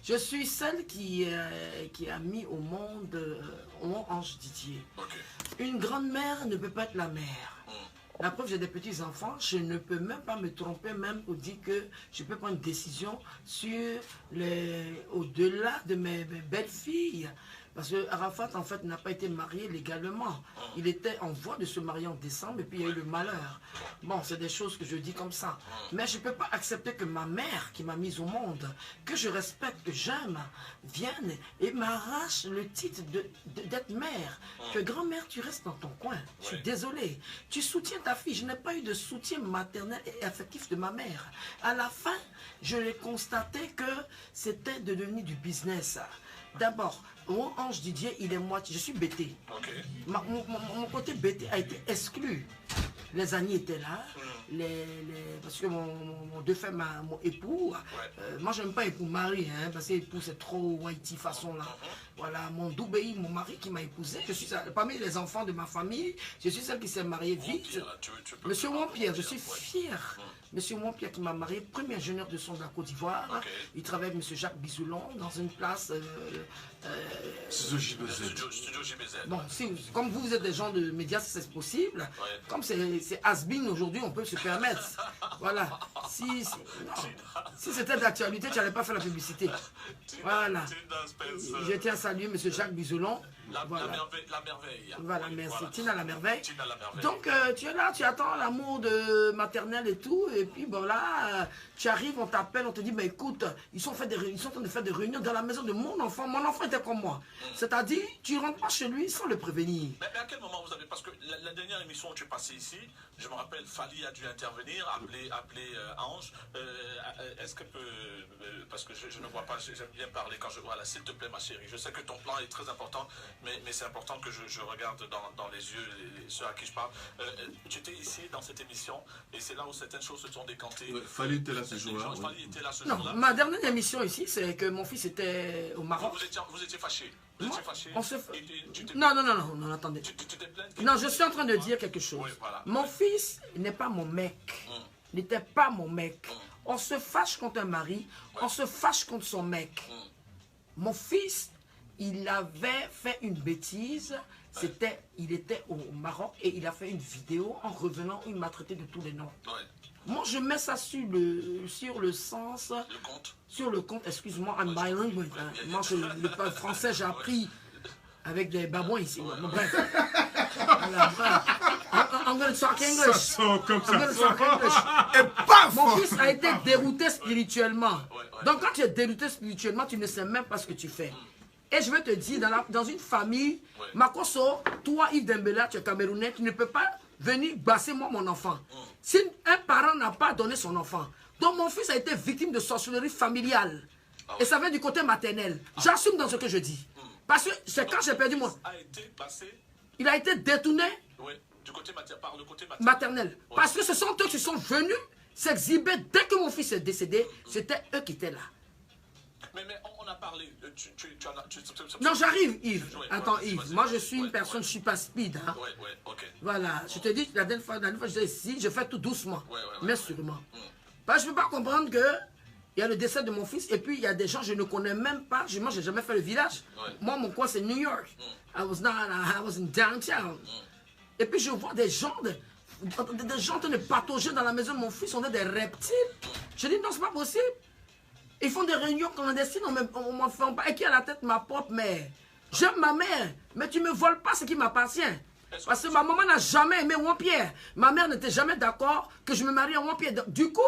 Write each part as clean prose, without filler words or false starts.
Je suis celle qui a mis au monde Ange Didier. Okay. Une grand-mère ne peut pas être la mère. La preuve, j'ai des petits-enfants, je ne peux même pas me tromper même pour dire que je peux prendre une décision sur au-delà de mes belles-filles. Parce que Arafat, en fait, n'a pas été marié légalement. Il était en voie de se marier en décembre et puis il y a eu le malheur. Bon, c'est des choses que je dis comme ça. Mais je ne peux pas accepter que ma mère, qui m'a mise au monde, que je respecte, que j'aime, vienne et m'arrache le titre d'être mère. Que grand-mère, tu restes dans ton coin. Je suis désolé. Tu soutiens ta fille. Je n'ai pas eu de soutien maternel et affectif de ma mère. À la fin, je l'ai constaté que c'était devenu du business. D'abord, mon Ange Didier, il est moitié. Je suis bêté. Okay. Mon côté bêté a été exclu. Les amis étaient là. Parce que mon deux femmes, mon époux, moi j'aime pas époux mari, hein, parce que époux c'est trop whitey façon là. Voilà, mon Doubéi, mon mari qui m'a épousé, je suis parmi les enfants de ma famille, je suis celle qui s'est mariée vite. Monsieur Montpierre, je suis fier. Monsieur Montpierre qui m'a marié, premier ingénieur de son de la Côte d'Ivoire. Okay. Il travaille avec Monsieur Jacques Bisoulon dans une place. Studio JBZ. Bon, comme vous êtes des gens de médias, c'est possible. Comme c'est has-been aujourd'hui, on peut se permettre. Voilà. Si c'était d'actualité, tu n'allais pas faire la publicité. Voilà. Je tiens à saluer Monsieur Jacques Bisoulon. La merveille. Voilà, merci. Voilà. Tina la merveille. Tina la merveille. Donc, tu es là, tu attends l'amour de maternelle et tout. Et puis, bon, là, tu arrives, on t'appelle, on te dit, mais écoute, ils sont en train de faire des réunions dans la maison de mon enfant. Mon enfant était comme moi. C'est-à-dire, tu ne rentres pas chez lui sans le prévenir. Mais à quel moment vous avez... Parce que la dernière émission où tu es passé ici, je me rappelle, Fali a dû intervenir, appeler Ange. Est-ce que peut... parce que je ne vois pas, j'aime bien parler quand je vois là, s'il te plaît, ma chérie. Je sais que ton plan est très important. Mais c'est important que je regarde dans les yeux ceux à qui je parle. Tu étais ici dans cette émission et c'est là où certaines choses se sont décantées. Fali était là ce jour-là. Fali était là ce jour-là. Non, ma dernière émission ici, c'est que mon fils était au Maroc. Vous étiez fâchés. Vous étiez fâchés. Non, attendez. Non, je suis en train de dire quelque chose. Oui, voilà. Mon fils n'est pas mon mec. Il n'était pas mon mec. On se fâche contre un mari, on se fâche contre son mec. Mon fils, il avait fait une bêtise, il était au Maroc et il a fait une vidéo en revenant, il m'a traité de tous les noms. Moi je mets ça sur le sens, sur le compte, excuse-moi, I'm bilingual. Moi le français j'ai appris avec des babouins ici. Bref. I'm gonna talk English. Ça comme ça. Et paf! Mon fils a été dérouté spirituellement. Donc quand tu es dérouté spirituellement, tu ne sais même pas ce que tu fais. Et je vais te dire, dans une famille, Makoso, toi Yves Dembélé, tu es camerounais, tu ne peux pas venir basser moi mon enfant. Si un parent n'a pas donné son enfant, donc mon fils a été victime de sorcellerie familiale. Et ça vient du côté maternel. J'assume dans ce que je dis. Parce que c'est quand j'ai perdu mon... Il a été détourné par le côté maternel. Parce que ce sont eux qui sont venus s'exhiber dès que mon fils est décédé. C'était eux qui étaient là. Mais on a parlé. Non, j'arrive, Yves. Attends, Yves. Moi, je suis une personne, je ne suis pas speed. Hein. Voilà. Je te dis, la dernière fois, je disais, si, je fais tout doucement. Mais sûrement. Parce que je ne peux pas comprendre que il y a le décès de mon fils et puis il y a des gens que je ne connais même pas. Moi, je n'ai jamais fait le village. Moi, mon coin, c'est New York. I was in downtown. Et puis, je vois des gens en train de patauger dans la maison de mon fils. On est des reptiles. Je dis, non, c'est pas possible. Ils font des réunions clandestines, on m'en fait pas. Et qui a la tête ma propre mère? J'aime ma mère, mais tu ne me voles pas ce qui m'appartient. Parce que ma maman n'a jamais aimé Montpierre. Ma mère n'était jamais d'accord que je me marie à Montpierre. Du coup,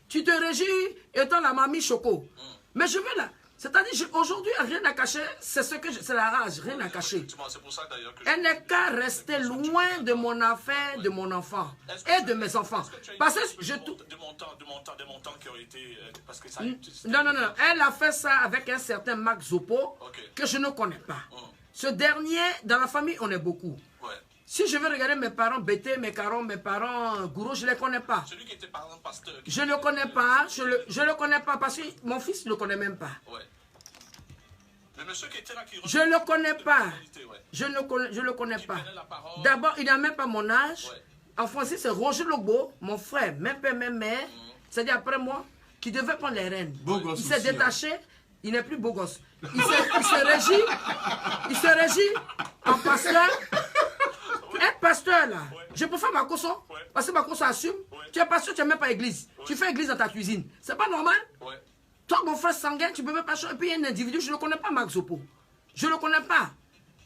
tu te régis étant la mamie Choco. Mais je veux là. C'est-à-dire, aujourd'hui, rien à cacher, c'est la rage, rien à cacher. Elle n'est qu'à rester loin de mon affaire, de mon enfant et de mes enfants. Parce que je... Des montants qui ont été... Parce que ça... Non. Elle a fait ça avec un certain Max Zopo que je ne connais pas. Ce dernier, dans la famille, on est beaucoup. Si je veux regarder mes parents Bété, mes parents Gourou, je ne les connais pas. Celui qui était parent pasteur. Je ne le connais pas, je le connais pas parce que mon fils ne le connaît même pas. Le monsieur qui était là, je ne le connais pas. Je ne le connais pas. D'abord, il n'a même pas mon âge. En français, c'est Roger Lobo, mon frère, même père, même mère. C'est-à-dire après moi, qui devait prendre les rênes. Beau gosse Il s'est aussi, détaché, il n'est plus beau gosse. Il se régit en pasteur. Être pasteur là, je préfère ma course, parce que ma course assume. Tu es pasteur, tu n'es même pas église. Tu fais église dans ta cuisine. C'est pas normal. Toi, mon frère sanguin, tu peux même pas changer. Et puis il y a un individu, je ne le connais pas, Marc Zopo. Je ne le connais pas.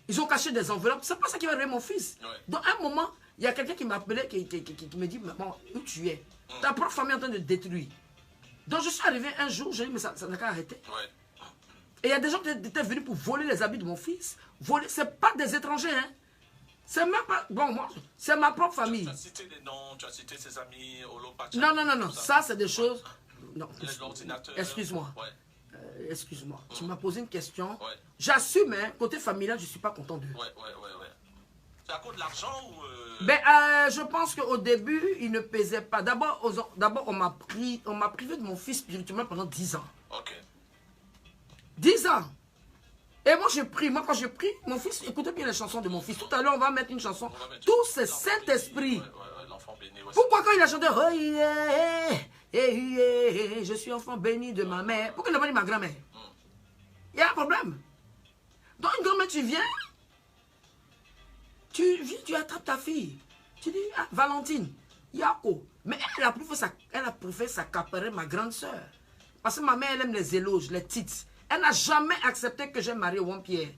Ils ont caché des enveloppes. C'est pas ça qui va réveiller mon fils. Dans un moment, il y a quelqu'un qui m'appelait, qui me dit, maman, où tu es? Ta propre famille est en train de détruire. Donc je suis arrivé un jour, j'ai dit, mais ça n'a qu'à arrêter. Et il y a des gens qui étaient venus pour voler les habits de mon fils. Voler, c'est pas des étrangers, hein. C'est même pas... Bon, moi, c'est ma propre famille. Tu as cité les noms, tu as cité ses amis, Olopacha. Non. Ça, c'est des choses... Non, l'ordinateur. excuse-moi. Excuse-moi. Tu m'as posé une question. J'assume, hein, côté familial, je ne suis pas content d'eux. C'est à cause de l'argent ou... Ben, je pense qu'au début, il ne pesait pas. D'abord, on m'a privé de mon fils spirituellement pendant 10 ans. 10 ans. Et moi, je prie. Moi, quand je prie, mon fils, écoutez bien les chansons de mon fils. Tout à l'heure, on va mettre une chanson. Tout c'est Saint-Esprit. Pourquoi quand il a chanté, oh, je suis enfant béni de ma mère. Pourquoi il n'a pas dit ma grand-mère? Il y a un problème. Donc, une grand-mère, tu viens, tu attrapes ta fille. Tu dis, ah, Valentine, Yako. Mais elle a préféré s'accaparer ma grande soeur. Parce que ma mère, elle aime les éloges, les titres. Elle n'a jamais accepté que j'ai marié Wampierre.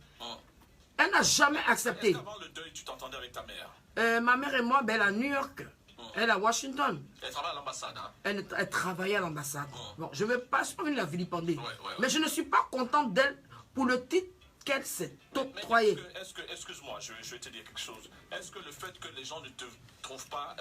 Elle n'a jamais accepté. Avant le deuil, tu t'entendais avec ta mère? Ma mère et moi, ben, elle est à New York. Elle est à Washington. Elle travaille à l'ambassade, hein? Elle travaillait à l'ambassade. Bon, je ne vais pas venir la vilipender. Mais je ne suis pas contente d'elle pour le titre qu'elle s'est octroyé. Excuse-moi, je vais te dire quelque chose. Est-ce que le fait que les gens ne te trouvent pas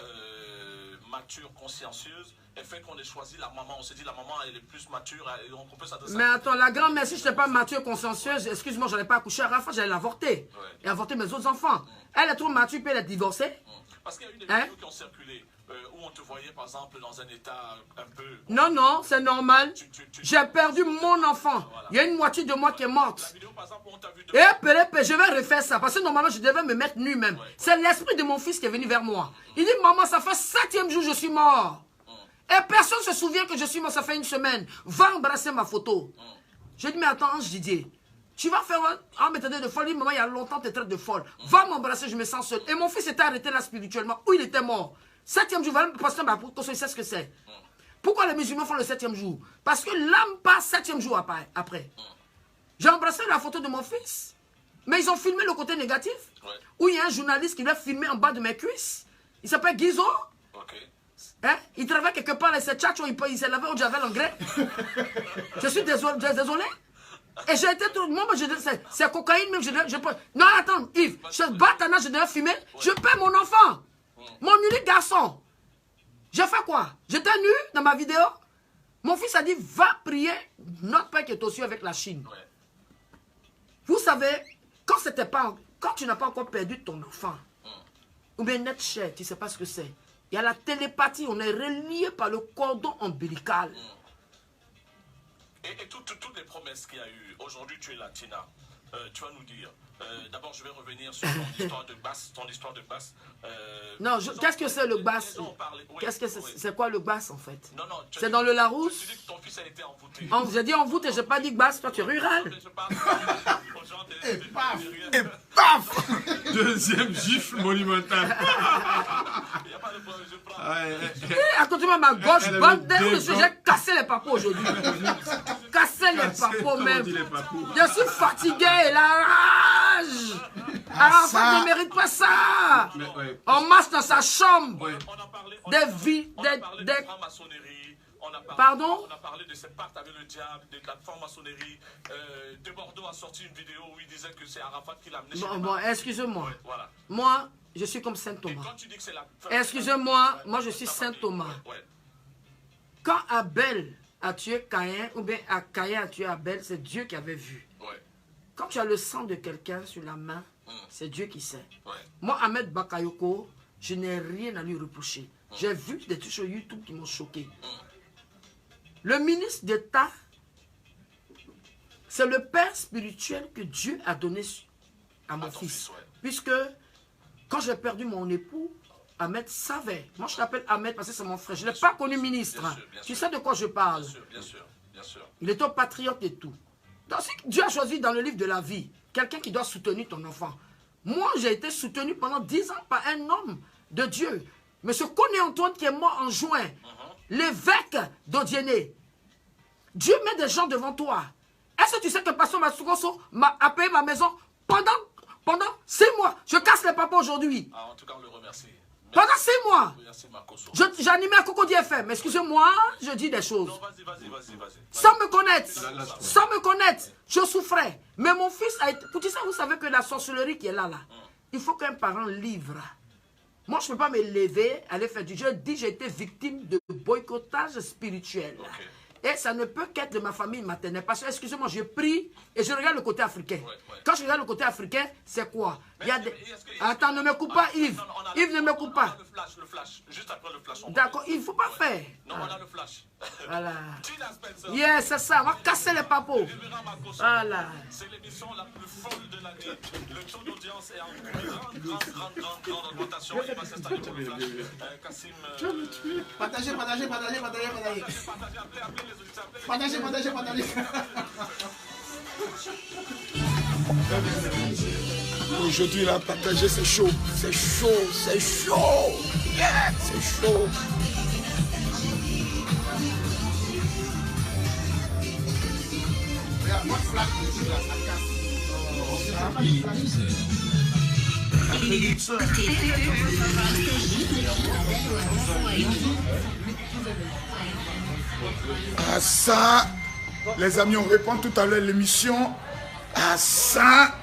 mature, consciencieuse, et fait qu'on ait choisi la maman, on s'est dit la maman elle est plus mature, et on peut s'adresser. Mais attends, la grand-mère, si je n'étais pas mature, consciencieuse, excuse-moi, je n'allais pas accoucher à Rafa, j'allais l'avorter. Et avorter mes autres enfants. Elle est trop mature, puis elle est divorcée. Parce qu'il y a eu des vidéos qui ont circulé, où on te voyait par exemple dans un état un peu... Non, c'est normal. J'ai perdu mon enfant. Il y a une moitié de moi qui est morte. La vidéo par exemple où on t'a vu... Et je vais refaire ça, parce que normalement je devais me mettre nu même. C'est l'esprit de mon fils qui est venu vers moi. Il dit, maman, ça fait 7e jour que je suis mort. Et personne ne se souvient que je suis mort, ça fait 1 semaine. Va embrasser ma photo. Je dis, mais attends, Ange Didier, tu vas faire un méthode de folie, maman, il y a longtemps, tu es traite de folle. Va m'embrasser, je me sens seul. Et mon fils était arrêté là spirituellement, où il était mort. 7e jour, voilà, pasteur Maputo, il sait ce que c'est. Pourquoi les musulmans font le 7e jour? Parce que l'âme passe 7e jour après. J'ai embrassé la photo de mon fils, mais ils ont filmé le côté négatif, où il y a un journaliste qui l'a filmé en bas de mes cuisses. Il s'appelle Guizo. Hein? Il travaille quelque part, et c'est tchatcho, il s'est lavé au javel en grès. Je suis désolé. Et j'ai été tout le monde, c'est cocaïne même. Non, attends, Yves, je batana, je devais fumer, je perds mon enfant, mon unique garçon. J'ai fait quoi? J'étais nu dans ma vidéo. Mon fils a dit, va prier notre Père qui est aux cieux avec la Chine. Vous savez, quand tu n'as pas encore perdu ton enfant, ou bien net cher, tu ne sais pas ce que c'est. Il y a la télépathie, on est relié par le cordon ombilical. Et toutes les promesses qu'il y a eu, aujourd'hui tu es là, Tina, tu vas nous dire, d'abord je vais revenir sur ton histoire de basse. Non, qu'est-ce que c'est le basse? C'est quoi le basse en fait? C'est dans le Larousse? Tu dis que ton fils a été envoûté. J'ai dit envoûté, j'ai pas dit basse, toi tu es rural. Et paf! Et paf! Deuxième gifle monumentale. Il n'y a pas de problème, je prends. À côté de moi, ma gauche, bande j'ai cassé les papos aujourd'hui. Cassé les papos même. Je suis fatigué, la rage. Arafat ne mérite pas ça. On marche dans sa chambre. Des franc-maçonnerie. Pardon? On a parlé de ses pactes avec le diable, de la franc-maçonnerie. De Bordeaux a sorti une vidéo où il disait que c'est Arafat qui l'a amené. Bon, excusez-moi. Voilà. Moi, je suis comme Saint Thomas. Excusez-moi, moi je suis Saint Thomas. Quand Abel a tué Caïn, ou bien Caïn a tué Abel, c'est Dieu qui avait vu. Quand tu as le sang de quelqu'un sur la main, c'est Dieu qui sait. Moi, Ahmed Bakayoko, je n'ai rien à lui reprocher. J'ai vu des trucs sur YouTube qui m'ont choqué. Le ministre d'État, c'est le père spirituel que Dieu a donné à mon fils. Puisque quand j'ai perdu mon époux, Ahmed savait. Moi, je l'appelle Ahmed parce que c'est mon frère. Je ne l'ai pas connu ministre. Bien sûr, bien Tu sûr. sais de quoi je parle? Bien sûr, bien sûr, bien sûr. Il est un patriote et tout. Donc, si Dieu a choisi dans le livre de la vie quelqu'un qui doit soutenir ton enfant. Moi, j'ai été soutenu pendant 10 ans par un homme de Dieu. Monsieur Koné Antoine qui est mort en juin. L'évêque d'Odiéné. Dieu met des gens devant toi. Est-ce que tu sais que Pasteur Matsukoso a payé ma maison pendant 6 mois? Je casse les papas aujourd'hui. Ah, en tout cas, on le remercie. Pendant 6 mois. Merci, Makoso. J'animais à Cocody FM. Excusez-moi, je dis des choses. Non, vas-y. Sans me connaître. Sans me connaître. Je souffrais. Mais mon fils a été... Pour tout ça, vous savez que la sorcellerie qui est là, il faut qu'un parent livre. Moi, je ne peux pas me lever, aller faire du jeu. J'ai été victime de boycottage spirituel. Okay. Et ça ne peut qu'être de ma famille maternelle. Parce que, excusez-moi, je prie et je regarde le côté africain. Quand je regarde le côté africain, c'est quoi? Il y a des... Attends, ne me coupe pas, Yves. Yves, ne me coupe pas. Le flash. Juste après le flash. D'accord, il ne faut pas faire. Non, on a le flash. Voilà. Yes, c'est ça. On va casser les papos. Voilà. C'est l'émission la plus folle de l'année. Le taux d'audience est en grande augmentation. Il va s'installer pour le flash. Kassim. Partagez. Partagez. Aujourd'hui, là, partager, c'est chaud. C'est chaud. Yeah, c'est chaud. Ah ça, les amis, on répond tout à l'heure l'émission. Ah ça,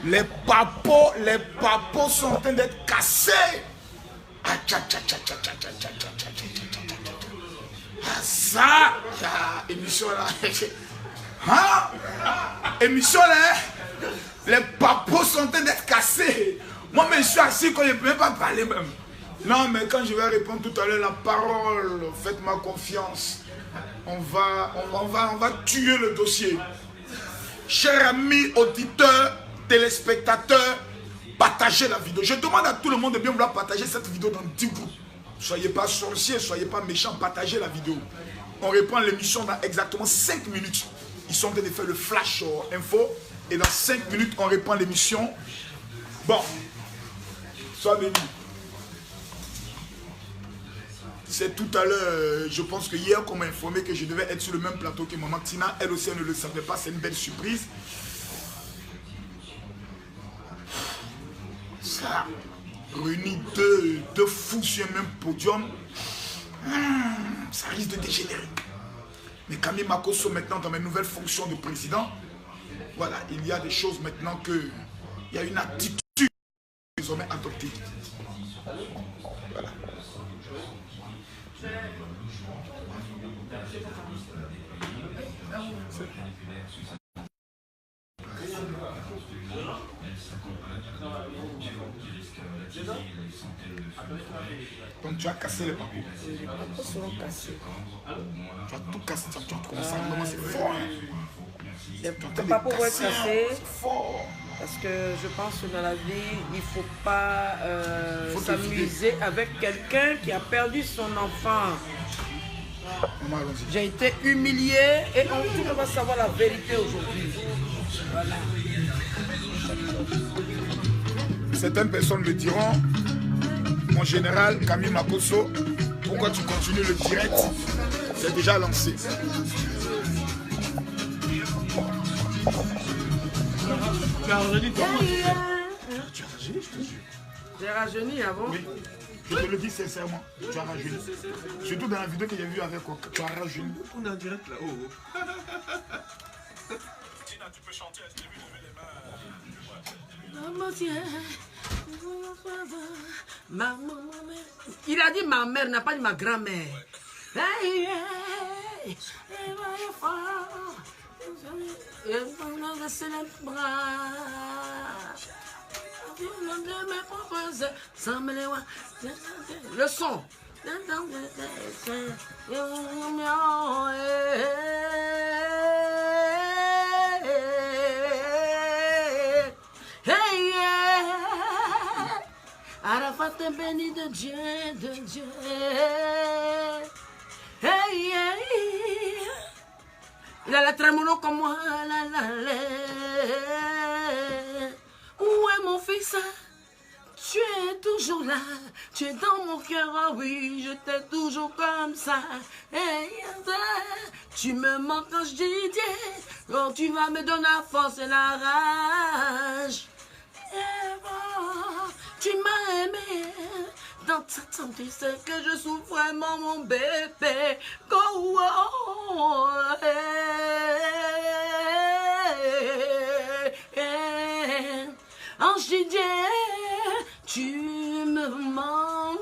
les papos sont en train d'être cassés. Ah ça, émission là. Hein? Émission là, les papos sont en train d'être cassés. Moi, je suis assis quand je ne peux même pas parler même. Non, mais quand je vais répondre tout à l'heure la parole, faites-moi confiance. On va tuer le dossier. Chers amis, auditeurs, téléspectateurs, partagez la vidéo. Je demande à tout le monde de bien vouloir partager cette vidéo dans 10 groupes. Soyez pas sorciers, soyez pas méchants, partagez la vidéo. On reprend l'émission dans exactement 5 minutes. Ils sont en train de faire le flash info. Et dans 5 minutes, on reprend l'émission. Bon. Sois béni. C'est tout à l'heure, je pense que hier qu'on m'a informé que je devais être sur le même plateau que maman Tina. Elle aussi, elle ne le savait pas, c'est une belle surprise. Ça réunit deux fous sur un même podium. Ça risque de dégénérer. Mais Camille Makoso, maintenant, dans mes nouvelles fonctions de président, voilà, il y a des choses maintenant que... Il y a une attitude désormais adoptée. Voilà. Donc tu as cassé les papos. Les papos seront cassés. Tu as tout cassé, tu as trouvé ça vraiment c'est fort. Les papos vont être cassés. C'est fort. Parce que je pense que dans la vie, il ne faut pas s'amuser avec quelqu'un qui a perdu son enfant. J'ai été humilié et on va savoir la vérité aujourd'hui. Voilà. Certaines personnes me diront, mon général Camille Makoso, pourquoi tu continues le direct? C'est déjà lancé. Tu as rajeuni toi? Tu as rajeuni, je te jure. J'ai rajeuni avant. Oui, je te le dis sincèrement, tu as rajeuni. Surtout dans la vidéo que j'ai vue avec quoi, tu as rajeuni. On est en direct là-haut. Tina, tu peux chanter, est-ce que tu veux lever les mains? Il a dit ma mère, n'a pas dit ma grand-mère. Le son. Arafat te bénisse de Dieu, de Dieu. Hey, hey. Il a la trémolo comme moi, la la la. Où est mon fils? Tu es toujours là, tu es dans mon cœur, ah oui, je t'aime toujours comme ça. Hey, tu me manques quand je dis Dieu, quand tu vas me donner la force et la rage. Tu m'as aimé, dans ta tente, tu sais que je souffre vraiment, mon bébé. Go, oh, Ange Didier, tu me manques.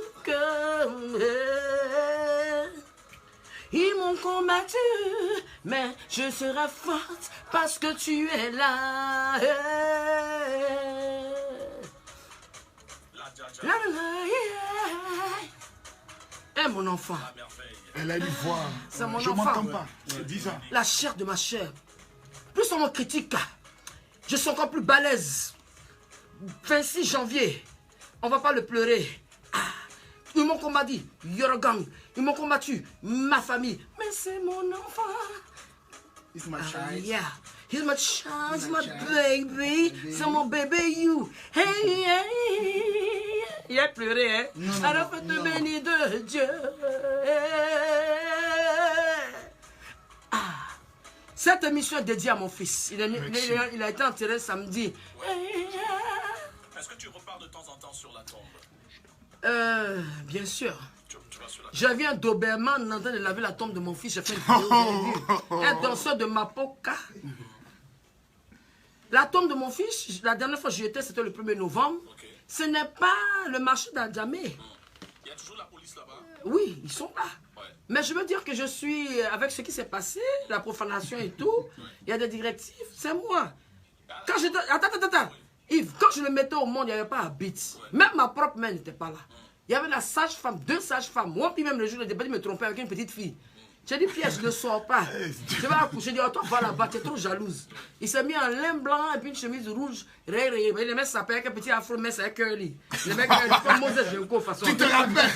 Ils m'ont combattu, mais je serai forte parce que tu es là. La, la, yeah. Mon enfant. Elle a une voix. C'est mon je enfant. m'entends pas. 10 ans. La chair de ma chair. Plus on me critique, je suis encore plus balèze. 26 janvier, on va pas le pleurer. Ils m'ont combattu, Yorogang. Ils m'ont combattu, ma famille. Mais c'est mon enfant. It's my child. Yeah, he's my child, he's my baby. C'est mon bébé, you. Hey, hey. Il a pleuré, hein? Alors fais te bénir de Dieu. Cette émission est dédiée à mon fils. Il a été enterré samedi. Est-ce que tu repars de temps en temps sur la tombe? Bien sûr. Tu vas sur la tombe. Je viens d'Obermann en train de laver la tombe de mon fils. J'ai fait une vidéo, vous avez vu. Un danseur de Mapoka. La tombe de mon fils, la dernière fois que j'y étais, c'était le 1er novembre. Ok. Ce n'est pas le marché d'Adjamé. Il y a toujours la police là-bas? Oui, ils sont là. Ouais. Mais je veux dire que je suis, avec ce qui s'est passé, la profanation et tout, il y a des directives, c'est moi. Quand j'étais... Attends. Yves, quand je le mettais au monde, il n'y avait pas à bite. Même ma propre mère n'était pas là. Il y avait la sage-femme, 2 sages-femmes. Moi, puis même le jour du débat, il me trompait avec une petite fille. J'ai dit, Pierre, je ne sors pas. Je vais accoucher. J'ai dit, oh, toi, va là-bas, tu es trop jalouse. Il s'est mis en lin blanc et puis une chemise rouge. Le mec s'appelle avec un petit afro, mais c'est curly. Le mec, comme Moses Jenko, façon. Tu te rappelles?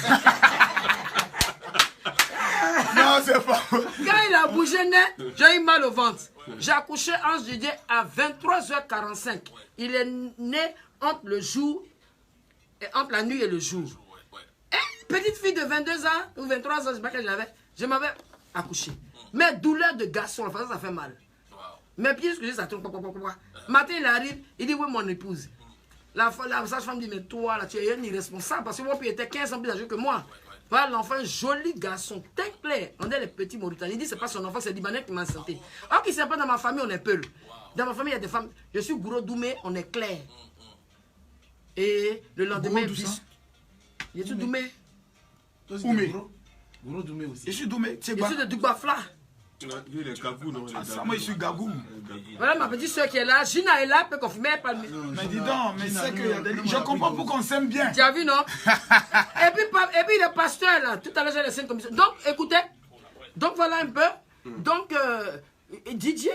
Non, c'est pas. Quand il a bougé net, j'ai eu mal au ventre. J'ai accouché Ange Didier à 23h45. Il est né entre le jour, entre la nuit et le jour. Et petite fille de 22 ans ou 23 ans, je ne sais pas quel j'avais, je m'avais accouché. Mais douleur de garçon, ça fait mal. Mes pieds, excusez, ça tourne. Matin, il arrive, il dit, oui, mon épouse. La sage-femme dit, mais toi, là, tu es un irresponsable parce que mon père était 15 ans plus âgé que moi. Voilà l'enfant, joli garçon, teint clair. On est les petits Mauritaniens. Il dit, c'est pas son enfant, c'est Libanais qui m'a santé. Or, qui ne sait pas, dans ma famille, on est peul. Dans ma famille, il y a des femmes. Je suis Gouro Doumé, on est clair. Et le lendemain, je suis Doumé. Oumé. Gouro Doumé aussi. Je suis Doumé. Je suis de Doubafla. Lui, il est Gagou, non? Moi, je suis Gagou. Voilà ma petite soeur qui est là. Gina est là, peut confirmer. Mais dis donc, mais c'est que je comprends pourquoi on s'aime bien. Tu as vu, non? et puis le pasteur, là, tout à l'heure, j'ai laissé une commission. Donc, écoutez, donc voilà un peu. Donc, Didier,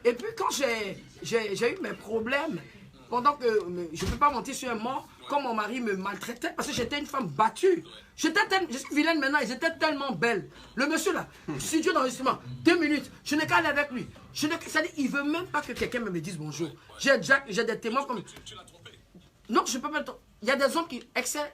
et puis quand j'ai eu mes problèmes, pendant que je ne peux pas mentir sur un mort, quand mon mari me maltraitait, parce que j'étais une femme battue. Je suis vilaine maintenant, et j'étais tellement belle. Le monsieur là, studio d'enregistrement, 2 minutes, je n'ai qu'à aller avec lui. C'est-à-dire, il ne veut même pas que quelqu'un me dise bonjour. J'ai des témoins comme... Tu l'as trompé? Non, je ne peux pas le tromper. Il y a des hommes qui excellent.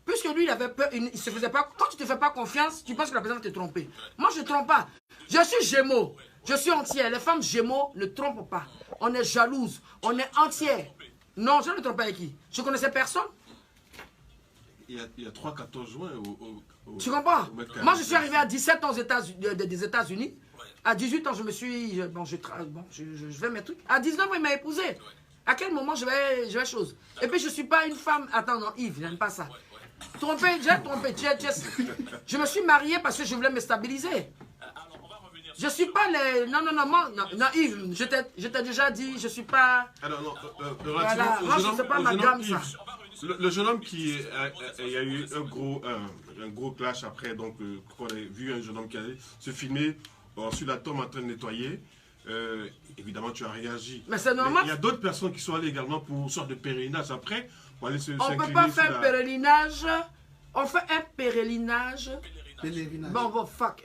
Puisque lui, il avait peur, il ne se faisait pas... Quand tu ne te fais pas confiance, tu penses que la personne va te tromper. Moi, je ne trompe pas. Je suis Gémeaux. Je suis entière. Les femmes Gémeaux ne trompent pas. On est jalouse. On est entière. Non, je ne me trompe pas avec qui? Je ne connaissais personne. Il y a 3-14 juin Tu comprends? Moi, je suis arrivé à 17 ans des États-Unis. À 18 ans, je me suis... je vais mes trucs. À 19 ans, il m'a épousé. À quel moment je vais chose? Et puis, je ne suis pas une femme... Attends, non, Yves, il n'aime pas ça. Trompé, j'ai trompé. Je me suis mariée parce que je voulais me stabiliser. Je ne suis pas les... Non, Yves, je t'ai déjà dit, je ne suis pas... Alors, non, voilà, moi, je ne sais pas ma gamme, ça. Le jeune homme qui... il y a eu un gros clash après, donc, on a vu un jeune homme qui allait se filmer sur la tombe en train de nettoyer. évidemment, tu as réagi. Mais c'est normal. Il y a d'autres personnes qui sont allées également pour une sorte de pèlerinage après. Pour aller on ne peut pas faire un pèlerinage. On fait un pèlerinage. Bon, fuck.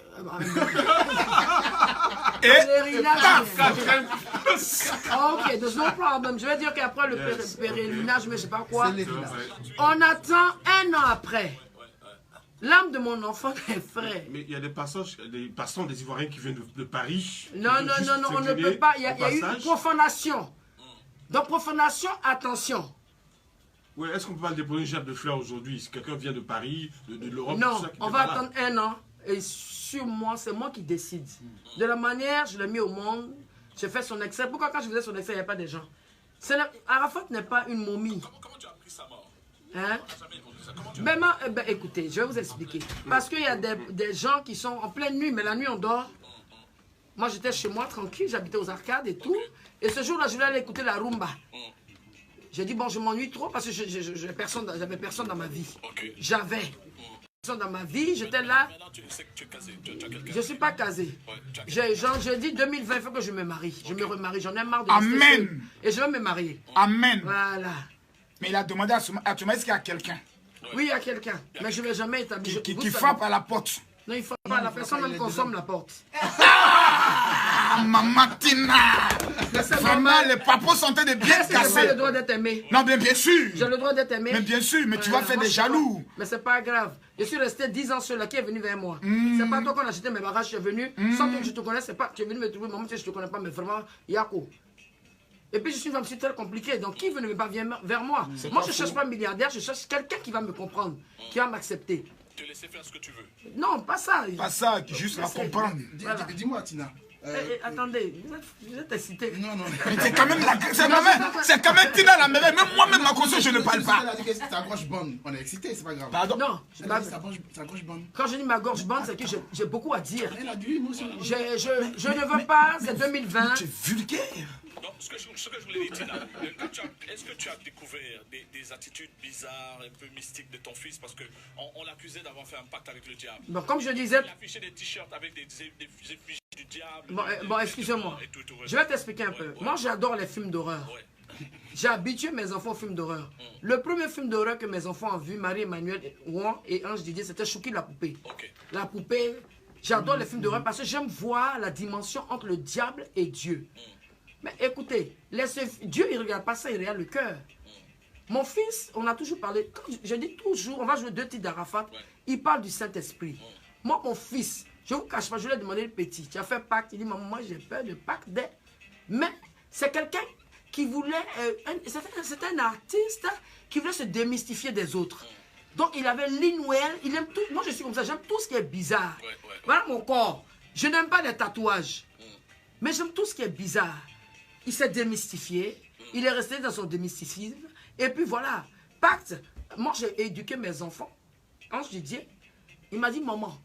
Pèlerinage. Ok, there's no problem. Je vais dire qu'après le pèlerinage, mais je sais pas quoi. On attend un an après. L'âme de mon enfant est frais. Mais il y a des passages, des passants, des Ivoiriens qui viennent de Paris. Non, on ne peut pas. Il y a eu une profanation. Donc, profanation, attention. Oui, est-ce qu'on peut pas déposer une gerbe de fleurs aujourd'hui? Si quelqu'un vient de Paris, de l'Europe, non, tout ça, on va attendre un an. Et sur moi, c'est moi qui décide. De la manière, je l'ai mis au monde. J'ai fait son excès. Pourquoi quand je faisais son excès, il n'y avait pas de gens? Arafat n'est pas une momie. Comment tu as appris sa mort? Hein? Ben, écoutez, je vais vous expliquer. Parce qu'il y a des gens qui sont en pleine nuit, mais la nuit on dort. Moi j'étais chez moi tranquille, j'habitais aux arcades et tout. Et ce jour-là, je voulais aller écouter la rumba. J'ai dit, bon, je m'ennuie trop parce que j'avais personne dans ma vie. J'avais personne dans ma vie, j'étais là. Je ne suis pas casé. J'ai dit 2020, il faut que je me marie. Je me remarie, j'en ai marre de Amen. Et je vais me marier. Amen. Voilà. Mais il a demandé à Souma, est-ce qu'il y a quelqu'un? Oui, il y a quelqu'un. Mais je ne vais jamais établir. Qui frappe à la porte. Non, il ne faut pas. La personne même consomme la porte. Ah, Maman Tina. Vraiment, les papos sont en train de bien Est-ce que j'ai casser. pas le droit d'être aimé? Non, bien sûr. J'ai le droit d'être aimé. Mais bien sûr, mais tu vas faire moi, des jaloux. Mais c'est pas grave. Je suis resté 10 ans seul là. Qui est venu vers moi? C'est pas toi qu'on a acheté mes bagages. Je suis venu. Sans que je te connaisse, c'est pas. Tu es venu me trouver. Maman, je te connais pas, mais vraiment, Yako. Et puis je suis une femme très compliquée. Donc qui ne veut pas venir vers moi? Moi, je ne cherche pas un milliardaire. Je cherche quelqu'un qui va me comprendre, qui va m'accepter. Te laisser faire ce que tu veux. Non, pas ça. Pas ça, juste la comprendre. Voilà. Dis-moi, Tina. Attendez, vous êtes excité. Non. Mais c'est quand même Tina la mère. Même moi-même, ma conscience, je ne parle pas. Elle a dit que c'est ta gorge bonne. On est excité, c'est pas grave. Pardon? Non, Elle a dit sa gorge bonne. quand je dis ma gorge bande, c'est que j'ai beaucoup à dire. Elle a dit, moi aussi. Je ne veux pas, c'est 2020. Tu es vulgaire. Donc, ce que je voulais dire, Tina, est-ce que tu as découvert des attitudes bizarres, un peu mystiques de ton fils? Parce qu'on l'accusait d'avoir fait un pacte avec le diable. Bon, comme je disais. Il affichait des t-shirts avec des effigies du diable. Bon, excusez-moi. Je vais t'expliquer un peu. Moi, j'adore les films d'horreur. J'ai habitué mes enfants aux films d'horreur. Le premier film d'horreur que mes enfants ont vu, Marie-Emmanuel, Ouan et Ange Didier, c'était Chouki la poupée. La poupée, j'adore les films d'horreur parce que j'aime voir la dimension entre le diable et Dieu. Mais écoutez, Dieu, il ne regarde pas ça, il regarde le cœur. Mon fils, on a toujours parlé, je dis toujours, on va jouer 2 titres d'Arafat, il parle du Saint-Esprit. Moi, mon fils, je ne vous cache pas, je lui ai demandé le petit, tu as fait pacte, il dit, maman, moi j'ai peur de pacte des... Mais c'est quelqu'un qui voulait, c'est un artiste qui voulait se démystifier des autres. Donc il avait l'inwell, il aime tout, moi je suis comme ça, j'aime tout ce qui est bizarre. Voilà mon corps, je n'aime pas les tatouages, mais j'aime tout ce qui est bizarre. Il s'est démystifié, il est resté dans son démysticisme, et puis voilà, pacte. Moi, j'ai éduqué mes enfants. Ange Didier, il m'a dit, maman,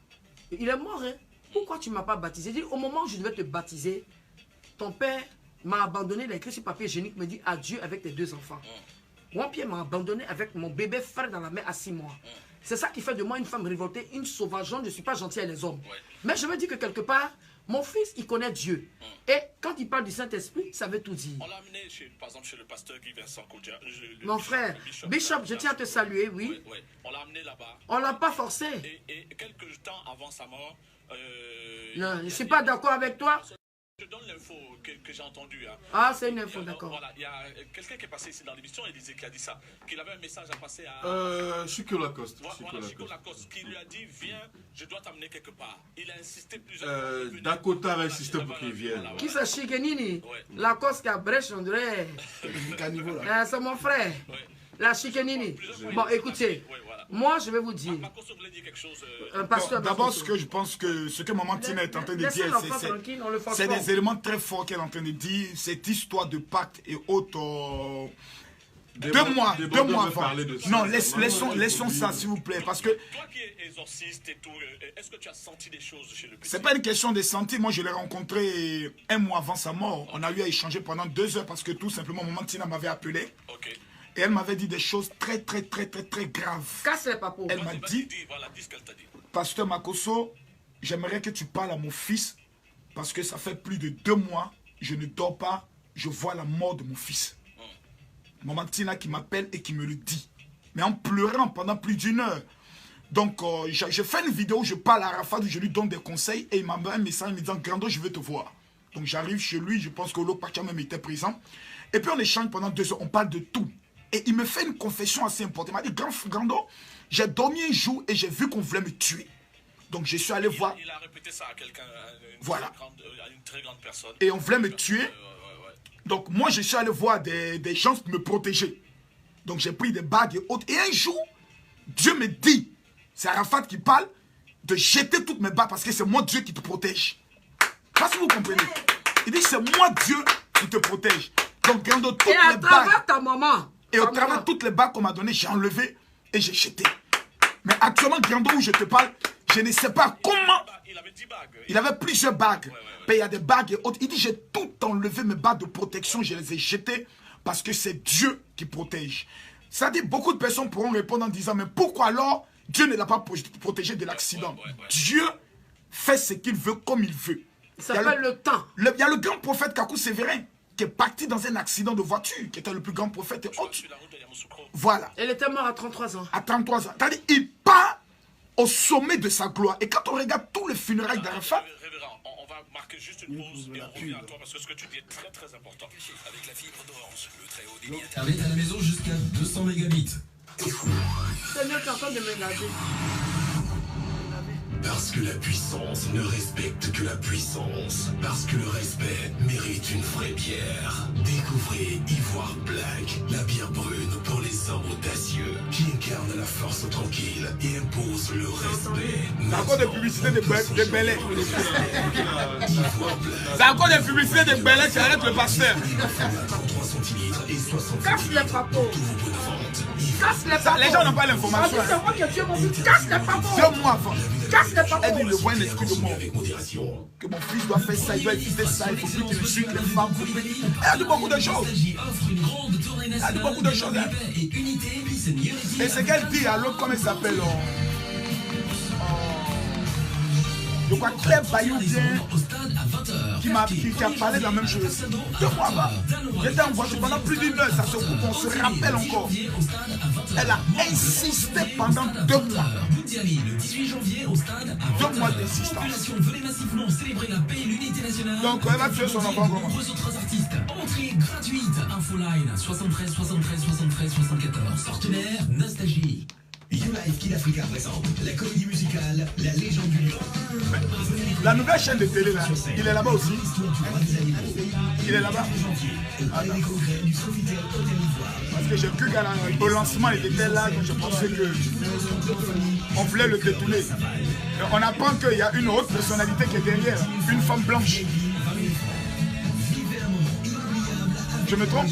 il est mort, hein? Pourquoi tu ne m'as pas baptisé? Il dit, au moment où je devais te baptiser, ton père m'a abandonné, il a écrit sur papier hygiénique, me dit adieu avec tes 2 enfants. Mon père m'a abandonné avec mon bébé frère dans la main à 6 mois. C'est ça qui fait de moi une femme révoltée, une sauvageonne, je ne suis pas gentille avec les hommes. Mais je me dis que quelque part, mon fils, il connaît Dieu. Et quand il parle du Saint-Esprit, ça veut tout dire. On l'a amené, par exemple, chez le pasteur Guy Vincent Kodja. Mon frère, Bishop, je tiens à te saluer, oui. On l'a amené là-bas. On ne l'a pas forcé. Et quelques temps avant sa mort... non, je ne suis pas d'accord avec toi. Je donne l'info que j'ai entendue. Hein. Ah, c'est une info, d'accord. Voilà, il y a quelqu'un qui est passé ici dans l'émission et qui a dit ça, qu'il avait un message à passer à... Chico Lacoste. Voilà, Chico Lacoste, qui lui a dit, viens, je dois t'amener quelque part. Il a insisté plusieurs fois. Dakota va insister pour qu'il vienne. Qui c'est Chikenini? Lacoste qui a brèche, on dirait. C'est mon frère. La Chikenini. Bon, écoutez, moi je vais vous dire. D'abord, ce que je pense que ce que Maman Tina est en train de dire, c'est des éléments très forts qu'elle est en train de dire. Cette histoire de pacte et autres. 2 mois avant. Non, laissons ça, s'il vous plaît. Parce que. Toi qui es exorciste et tout, est-ce que tu as senti des choses chez le petit? C'est pas une question de sentir. Moi, je l'ai rencontré 1 mois avant sa mort. On a eu à échanger pendant 2 heures parce que tout simplement, Maman Tina m'avait appelé. Et elle m'avait dit des choses très graves. Casse les papos. Elle m'a dit, Pasteur Makosso, j'aimerais que tu parles à mon fils Parce que ça fait plus de 2 mois, je ne dors pas, je vois la mort de mon fils. Maman Tina qui m'appelle et qui me le dit. Mais en pleurant pendant plus d'1 heure. Donc, je fais une vidéo où je parle à Arafat, où je lui donne des conseils. Et il m'a envoyé un message me disant, Grando, je veux te voir. Donc, j'arrive chez lui, je pense que Pacha même était présent. Et puis, on échange pendant 2 heures, on parle de tout. Et il me fait une confession assez importante. Il m'a dit, Grando, j'ai dormi un jour et j'ai vu qu'on voulait me tuer. Donc, je suis allé voir. Il a répété ça à quelqu'un, voilà. À une très grande personne. Et on voulait me tuer. Donc, moi, je suis allé voir des gens pour me protéger. Donc, j'ai pris des bagues et autres. Et un jour, Dieu me dit, c'est Arafat qui parle, de jeter toutes mes bagues parce que c'est moi Dieu qui te protège. Parce que vous comprenez. Il dit, c'est moi Dieu qui te protège. Donc, Grando, toutes les bagues. Et à travers ta maman. Et au travers toutes les bagues qu'on m'a données, j'ai enlevé et j'ai jeté. Mais actuellement, Grando, où je te parle, je ne sais pas comment. Il avait 10 bagues. Il avait plusieurs bagues. Mais il y a des bagues et autres. Il dit, j'ai tout enlevé, mes bagues de protection, je les ai jetées parce que c'est Dieu qui protège. Ça dit, beaucoup de personnes pourront répondre en disant, mais pourquoi alors Dieu ne l'a pas protégé de l'accident? Dieu fait ce qu'il veut comme il veut. Ça s'appelle le temps. Il y a le grand prophète Kakou Sévérin qui est parti dans un accident de voiture, qui était le plus grand prophète. Et autres. Voilà. Elle était morte à 33 ans. À 33 ans. C'est-à-dire, il part au sommet de sa gloire. Et quand on regarde tous les funérailles d'Arafat, on va marquer juste une pause et on revient à toi parce que ce que tu dis est très très important. Avec la fibre d'Orange, le très haut débit internet à la maison jusqu'à 200 mégabits. C'est mieux qu'en train de me laver. Parce que la puissance ne respecte que la puissance. Parce que le respect mérite une vraie bière. Découvrez Ivoire Black, la bière brune pour les hommes audacieux, qui incarne la force tranquille et impose le respect. C'est encore des publicités de Belay. Ivoire Black. C'est encore des publicités de Belay qui arrête le pasteur. 33 centilitres et 60 Casse les papos. Casse les papos. Les gens n'ont pas l'information. C'est moi qui ai tué mon fils. Casse les papos. 2 mois avant. Casse les papos. Elle dit, le voit un esprit de mort. Que mon fils doit faire ça, il doit éviter ça, il faut plus qu'il insulte les femmes. Elle dit beaucoup de choses. Elle dit beaucoup de choses. Et c'est qu'elle dit à l'autre, comment il s'appelle, je crois Claire Bayou qui a parlé de la même chose. 2 mois avant. J'étais en voiture pendant plus d'1 heure, ça se coupe, on se rappelle encore. Elle a insisté pendant 2 mois. 2 mois d'insistance. Donc elle va tuer son enfant comment? Entrée gratuite. Infoline 73 73 73 74. Partenaire Nostalgie. YouLife Kid Africa présente la comédie musicale La Légende du Lion. La nouvelle chaîne de télé là, il est là-bas aussi. Il est là-bas. Parce que j'ai cru qu'au lancement il était là, donc je pensais que on voulait le détourner. On apprend qu'il y a une autre personnalité qui est derrière, une femme blanche. Je me trompe?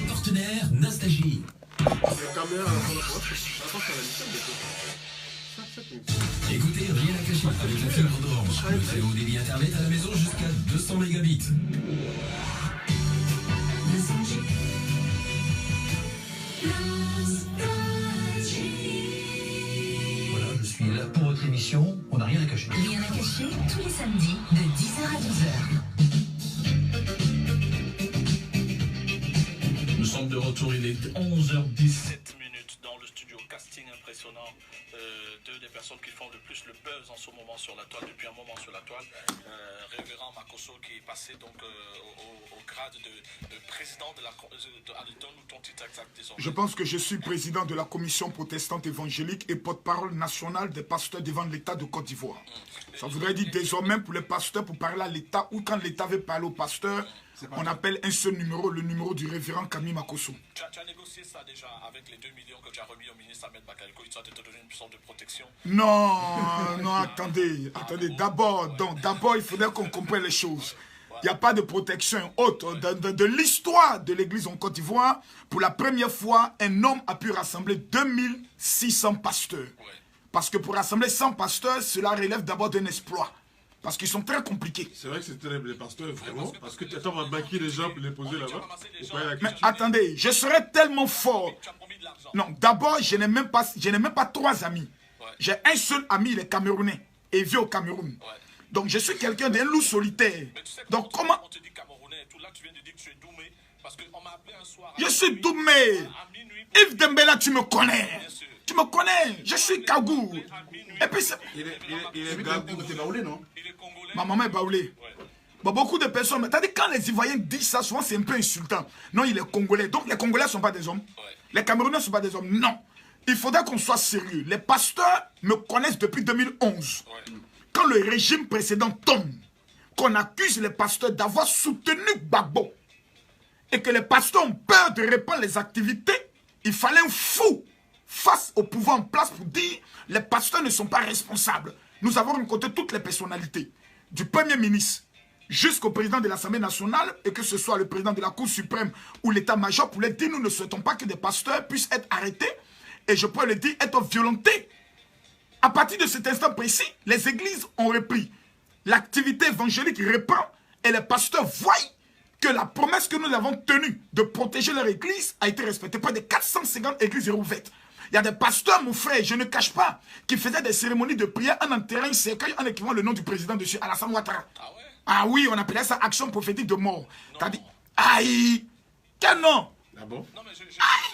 Partenaire Nostalgie. Écoutez, rien à cacher avec la fibre d'Orange. Le très haut débit internet à la maison jusqu'à 200 mégabits. Voilà, je suis là pour votre émission. On n'a rien à cacher. Rien à cacher tous les samedis de 10h à 12h. Nous sommes de retour, il est 11h17 dans le studio. Casting impressionnant. Deux des personnes qui font le plus le buzz en ce moment sur la toile, depuis un moment sur la toile. Révérend Makosso qui est passé donc au grade de président de la... Donne-nous ton titre exact désormais. Je pense que je suis président de la commission protestante évangélique et porte-parole nationale des pasteurs devant l'État de Côte d'Ivoire. Ça voudrait dire désormais pour les pasteurs, pour parler à l'État, ou quand l'État veut parler aux pasteurs, on appelle un seul numéro, le numéro du révérend Camille Makosso. Tu as négocié ça déjà avec les 2 millions que tu as remis au ministre Ahmed Bakayoko, il te donner une sorte de protection? Non, non, attendez. D'abord, il faudrait qu'on comprenne les choses. Il n'y a pas de protection autre. De l'histoire de l'église en Côte d'Ivoire, pour la première fois, un homme a pu rassembler 2600 pasteurs. Parce que pour rassembler 100 pasteurs, cela relève d'abord d'un exploit. Parce qu'ils sont très compliqués. C'est vrai que c'était les pasteurs, vraiment. Parce que tu vas banquer les gens pour les poser là-bas. Mais attendez, je serais tellement fort. Non, d'abord, je n'ai même pas 3 amis. J'ai un seul ami, il est camerounais. Et il vit au Cameroun. Donc je suis quelqu'un d'un loup solitaire. Donc comment... On te dit Camerounais et tout, là tu viens de dire que tu es Doumé. Parce qu'on m'a appelé un soir. Je suis Doumé. Yves Dembélé, tu me connais. Tu me connais. Je suis Kagou. Et puis il est T'es baoulé, non? ma maman est baoulée. Bon, beaucoup de personnes, c'est-à-dire quand les Ivoiriens disent ça, souvent c'est un peu insultant. Non, il est Congolais. Donc les Congolais ne sont pas des hommes. Les Camerounais ne sont pas des hommes. Non. Il faudrait qu'on soit sérieux. Les pasteurs me connaissent depuis 2011. Quand le régime précédent tombe, qu'on accuse les pasteurs d'avoir soutenu Gbagbo et que les pasteurs ont peur de répandre les activités, il fallait un fou face au pouvoir en place pour dire les pasteurs ne sont pas responsables. Nous avons rencontré toutes les personnalités, du Premier ministre jusqu'au président de l'Assemblée nationale, et que ce soit le président de la Cour suprême ou l'état-major, pour leur dire nous ne souhaitons pas que des pasteurs puissent être arrêtés, et je peux le dire, être violentés. À partir de cet instant précis, les églises ont repris. L'activité évangélique reprend, et les pasteurs voient que la promesse que nous avons tenue de protéger leur église a été respectée. Près de 450 églises ouvertes. Il y a des pasteurs, mon frère, je ne cache pas, qui faisaient des cérémonies de prière en enterrant un cercueil en écrivant le nom du président dessus, Alassane Ouattara. Ah oui, on appelait ça action prophétique de mort. T'as dit, aïe, quel nom? Ah bon?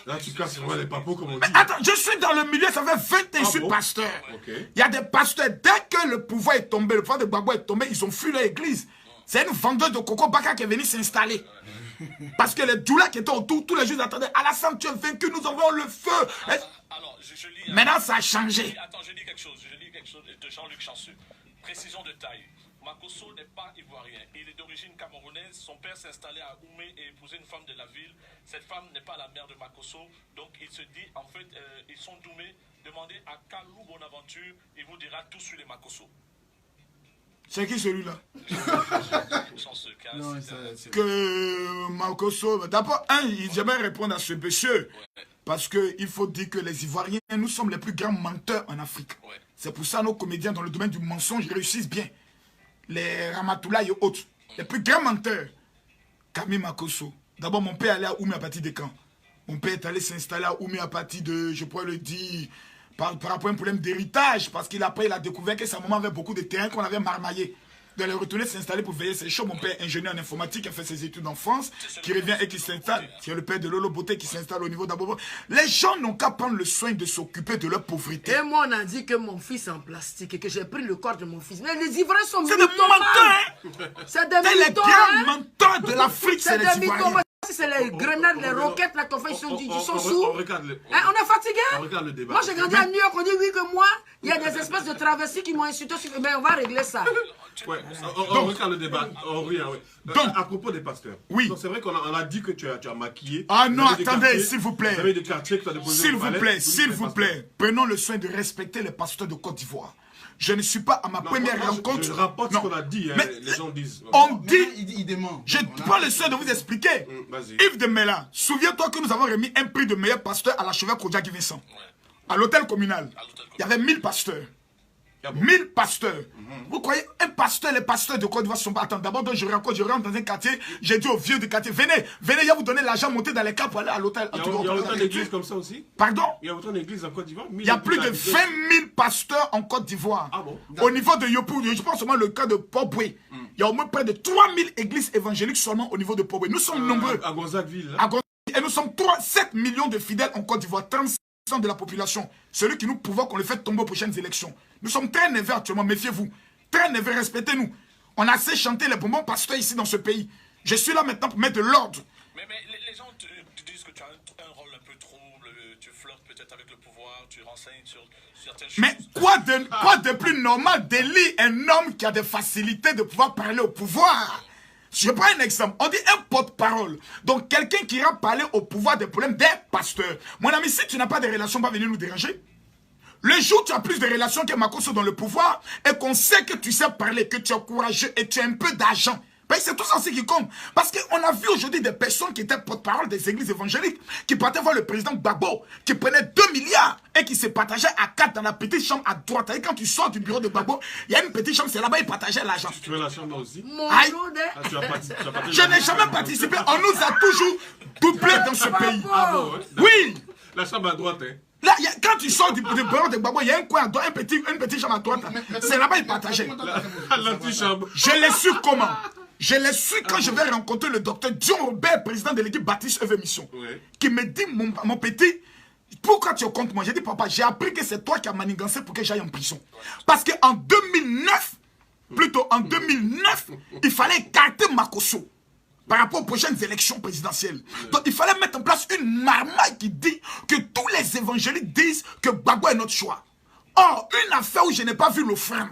Là, tu casses vraiment les papos, comme on dit. Mais attends, je suis dans le milieu, ça fait 20 ans, je suis pasteur. Il y a des pasteurs, dès que le pouvoir est tombé, le pouvoir de Gbagbo est tombé, ils ont fui leur église. C'est une vendeuse de coco baka qui est venue s'installer. Parce que les douleurs qui étaient autour, tous les jours attendaient, Alassane, tu es vaincu, nous envoyons le feu. Alors, je lis, maintenant, ça a changé. Attends, je lis quelque chose de Jean-Luc Chanceux. Précision de taille. Makosso n'est pas ivoirien. Il est d'origine camerounaise. Son père s'est installé à Oumé et épousé une femme de la ville. Cette femme n'est pas la mère de Makosso. Donc il se dit, en fait, ils sont Doumé. Demandez à Kalou Bonaventure, il vous dira tout sur les Makosso. C'est qui celui-là? Chanceux, que Makosso, d'abord, j'aimerais répondre à ce monsieur. Parce qu'il faut dire que les Ivoiriens, nous sommes les plus grands menteurs en Afrique. C'est pour ça que nos comédiens dans le domaine du mensonge réussissent bien. Les Ramatoula et autres. Les plus grands menteurs. Camille Makosso. D'abord, mon père allait à Oumé à partir de quand? Mon père est allé s'installer à Oumé à partir de, je pourrais le dire, par rapport à un problème d'héritage. Parce qu'il a découvert que sa maman avait beaucoup de terrains qu'on avait marmaillés. Donc, elle est retournée s'installer pour veiller ses choses. Mon père, ingénieur en informatique, a fait ses études en France, qui revient et qui s'installe. C'est le père de Lolo Beauté qui s'installe au niveau d'Abobo. Les gens n'ont qu'à prendre le soin de s'occuper de leur pauvreté. Et moi, on a dit que mon fils est en plastique et que j'ai pris le corps de mon fils. Mais les Ivoiriens sont C'est des menteurs. C'est des les grands menteurs de l'Afrique, c'est les Ivoiriens. C'est les grenades, les roquettes, là qu'on fait, ils sont sourds. On regarde le, on est fatigué. On regarde le débat. Moi, j'ai grandi à New York, on dit oui que moi, il y a des espèces de travestis qui m'ont insulté. Mais on va régler ça. Ouais, on regarde le débat. Donc, à propos des pasteurs. Oui. C'est vrai qu'on a dit que tu as maquillé. Ah non, attendez, s'il vous plaît. Vous avez des quartiers que tu as déposés. S'il vous plaît, prenons le soin de respecter les pasteurs de Côte d'Ivoire. Je ne suis pas à ma première rencontre. Je rapporte ce qu'on a dit, hein, les gens disent. On dit. Il dément. Je prends le soin de vous expliquer. Yves Dembélé, souviens-toi que nous avons remis un prix de meilleur pasteur à l'archevêque Kodja Vincent. À l'hôtel communal. Il y avait 1000 pasteurs. 1000 pasteurs. Vous croyez, un pasteur, les pasteurs de Côte d'Ivoire sont pas. Attends, d'abord, je rentre dans un quartier, j'ai dit aux vieux du quartier, venez, il va vous donner l'argent, monter dans les cas pour aller à l'hôtel. Il y a autant d'églises comme ça aussi? Pardon? Il y a autant d'églises en Côte d'Ivoire? Il y a plus de 20 000 pasteurs en Côte d'Ivoire. Ah bon? Au niveau de Yopou, je pense seulement le cas de Poboué. Il y a au moins près de 3000 églises évangéliques seulement au niveau de Poboué. Nous sommes nombreux. À Gonzagueville. Et nous sommes 7 millions de fidèles en Côte d'Ivoire, 36% de la population. Celui qui nous pouvons qu'on le fait tomber aux prochaines élections. Nous sommes très nerveux actuellement, méfiez-vous. Très nerveux, respectez-nous. On a assez chanté les bonbons pasteurs ici dans ce pays. Je suis là maintenant pour mettre de l'ordre. Mais les gens te disent que tu as un rôle un peu trouble, tu flirtes peut-être avec le pouvoir, tu renseignes sur certaines choses. Mais quoi de plus normal d'élire un homme qui a des facilités de pouvoir parler au pouvoir? Je prends un exemple. On dit un porte-parole. Donc quelqu'un qui ira parler au pouvoir des problèmes des pasteurs. Mon ami, si tu n'as pas de relations, va venir nous déranger. Le jour où tu as plus de relations que Makosso dans le pouvoir et qu'on sait que tu sais parler, que tu es courageux et tu as un peu d'argent, ben c'est tout ça aussi qui compte. Parce qu'on a vu aujourd'hui des personnes qui étaient porte-parole des églises évangéliques, qui partaient voir le président Gbagbo, qui prenaient 2 milliards et qui se partageaient à 4 dans la petite chambre à droite. Et quand tu sors du bureau de Gbagbo, il y a une petite chambre, c'est là-bas, ils partageaient l'argent. Tu veux la chambre aussi? Aïe. Je n'ai jamais participé. On nous a toujours doublé dans ce pays. Ah bon, ouais. Oui. La chambre à droite, hein? Là, quand tu sors du bureau de Gbagbo, il y a un coin à droite, une petite chambre à droite. C'est là-bas, il partageait. L'antichambre. Je l'ai su comment? Je l'ai su quand je vais rencontrer le docteur John Robert, président de l'équipe Baptiste EV Mission, qui me dit, mon petit, pourquoi tu es contre moi? J'ai dit, papa, j'ai appris que c'est toi qui as manigancé pour que j'aille en prison. Parce qu'en 2009, il fallait écarter Makosso par rapport aux prochaines élections présidentielles. Donc il fallait mettre en place une marmaille qui dit que tous les évangéliques disent que Gbagbo est notre choix. Or, une affaire où je n'ai pas vu l'offrande.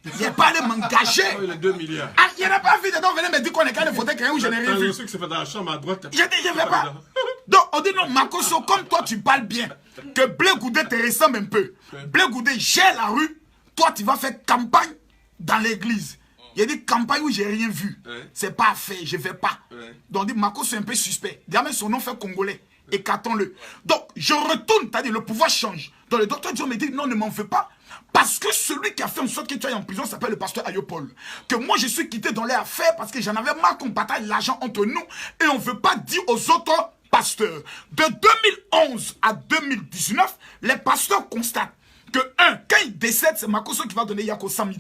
Il n'est pas allé m'engager. Il a 2 milliards. Ah, il n'a pas vu dedans, venez me dire qu'on est qu'à voter quelqu'un où je n'ai rien vu. C'est que c'est fait dans la chambre à droite. J'ai dit, je ne vais pas. Donc, on dit non, Makosso, comme toi tu parles bien, que Blé Goudé te ressemble un peu. Blé Goudé gère la rue, toi tu vas faire campagne dans l'église. Il a dit campagne où j'ai rien vu. C'est pas fait, je ne vais pas. Donc, on dit Makosso est un peu suspect. Déjà, son nom fait congolais. Écartons-le. Donc, je retourne, t'as dit, le pouvoir change. Donc, le docteur Dion me dit, non, ne m'en fais pas. Parce que celui qui a fait en sorte que tu ailles en prison s'appelle le pasteur Ayopol. Que moi, je suis quitté dans les affaires parce que j'en avais marre qu'on partage l'argent entre nous et on ne veut pas dire aux autres pasteurs. De 2011 à 2019, les pasteurs constatent que, quand ils décèdent, c'est Makosso qui va donner Yako 100 000.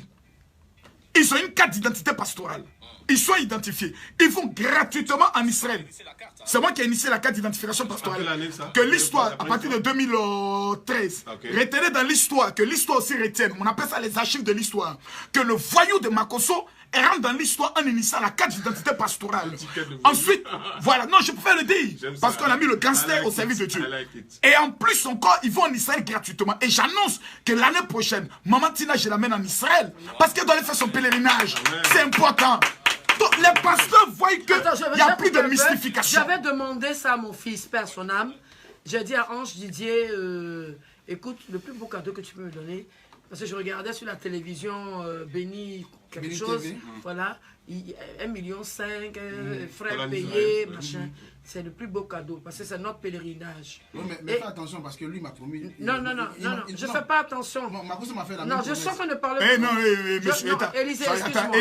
Ils ont une carte d'identité pastorale. Ils sont identifiés. Ils vont gratuitement en Israël. C'est moi qui ai initié la carte d'identification pastorale. Que l'histoire, à partir de 2013, retenez dans l'histoire, que l'histoire aussi retienne, on appelle ça les archives de l'histoire, que le voyou de Makosso rentre dans l'histoire en initiant la carte d'identité pastorale. Ensuite, voilà, non, je préfère le dire, parce qu'on a mis le gangster au service de Dieu. Et en plus encore, ils vont en Israël gratuitement. Et j'annonce que l'année prochaine, Maman Tina, je l'amène en Israël, parce qu'elle doit aller faire son pèlerinage. C'est important. Donc, les pasteurs voient qu'il n'y a plus de mystification. J'avais demandé ça à mon fils, père son âme. J'ai dit à Ange Didier, écoute, le plus beau cadeau que tu peux me donner, parce que je regardais sur la télévision Béni quelque chose, voilà, 1,5 million, frais payés, machin. C'est le plus beau cadeau, parce que c'est notre pèlerinage. Oui, mais fais attention, parce que lui m'a promis. Non, je ne fais pas attention. Makosso m'a fait la non, même je sens qu'on ne parle pas. Non, monsieur, Élisée, excuse-moi.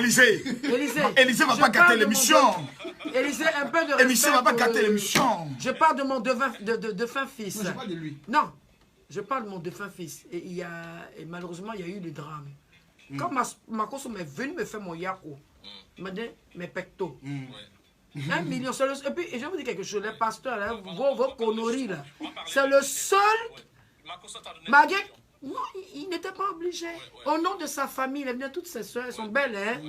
Élisée ne va pas gâter l'émission. Élisée, un peu de respect. Élisée ne va pas gâter l'émission. Je parle de mon défunt fils. Non, je parle de lui. Non, je parle de mon défunt fils. Et malheureusement, il y a eu le drame. Quand Makosso m'est venu me faire mon yako, il m'a dit mes pectos. 1 million, et puis je vais vous dire quelque chose, les pasteurs, là, vos conneries là, c'est le seul. Maguette, non, il n'était pas obligé. Au nom de sa famille, il est venu, toutes ses soeurs, elles sont belles, hein.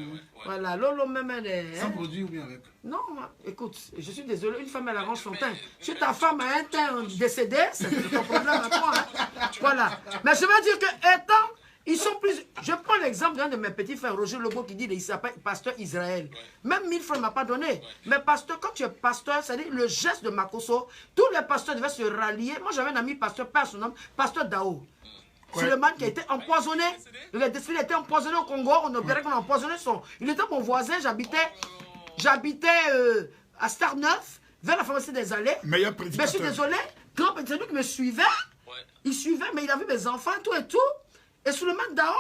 Voilà, Lolo même elle est. Sans produit ou bien avec? Non, écoute, je suis désolé, une femme elle arrange son teint. Si ta femme a un teint décédé, c'est ton problème à toi. Hein. Voilà. Mais je veux dire que étant. Ils sont plus... Je prends l'exemple d'un de mes petits frères, Roger Lobo, qui dit qu'il s'appelle pasteur Israël. Même 1000 francs ne m'a pas donné. Mais pasteur, quand tu es pasteur, c'est-à-dire le geste de Makosso, tous les pasteurs devaient se rallier. Moi, j'avais un ami pasteur, père son nom, pasteur Dao. C'est le man qui a été empoisonné. Il a été empoisonné au Congo. On opérait qu'on a empoisonné son... Il était mon voisin, j'habitais à Star-Neuf, vers la pharmacie des Allées. Meilleur Mais prédicateur. je suis désolé, c'est lui qui me suivait. Il suivait, mais il a vu mes enfants, tout et tout. Et Souleymane Dao,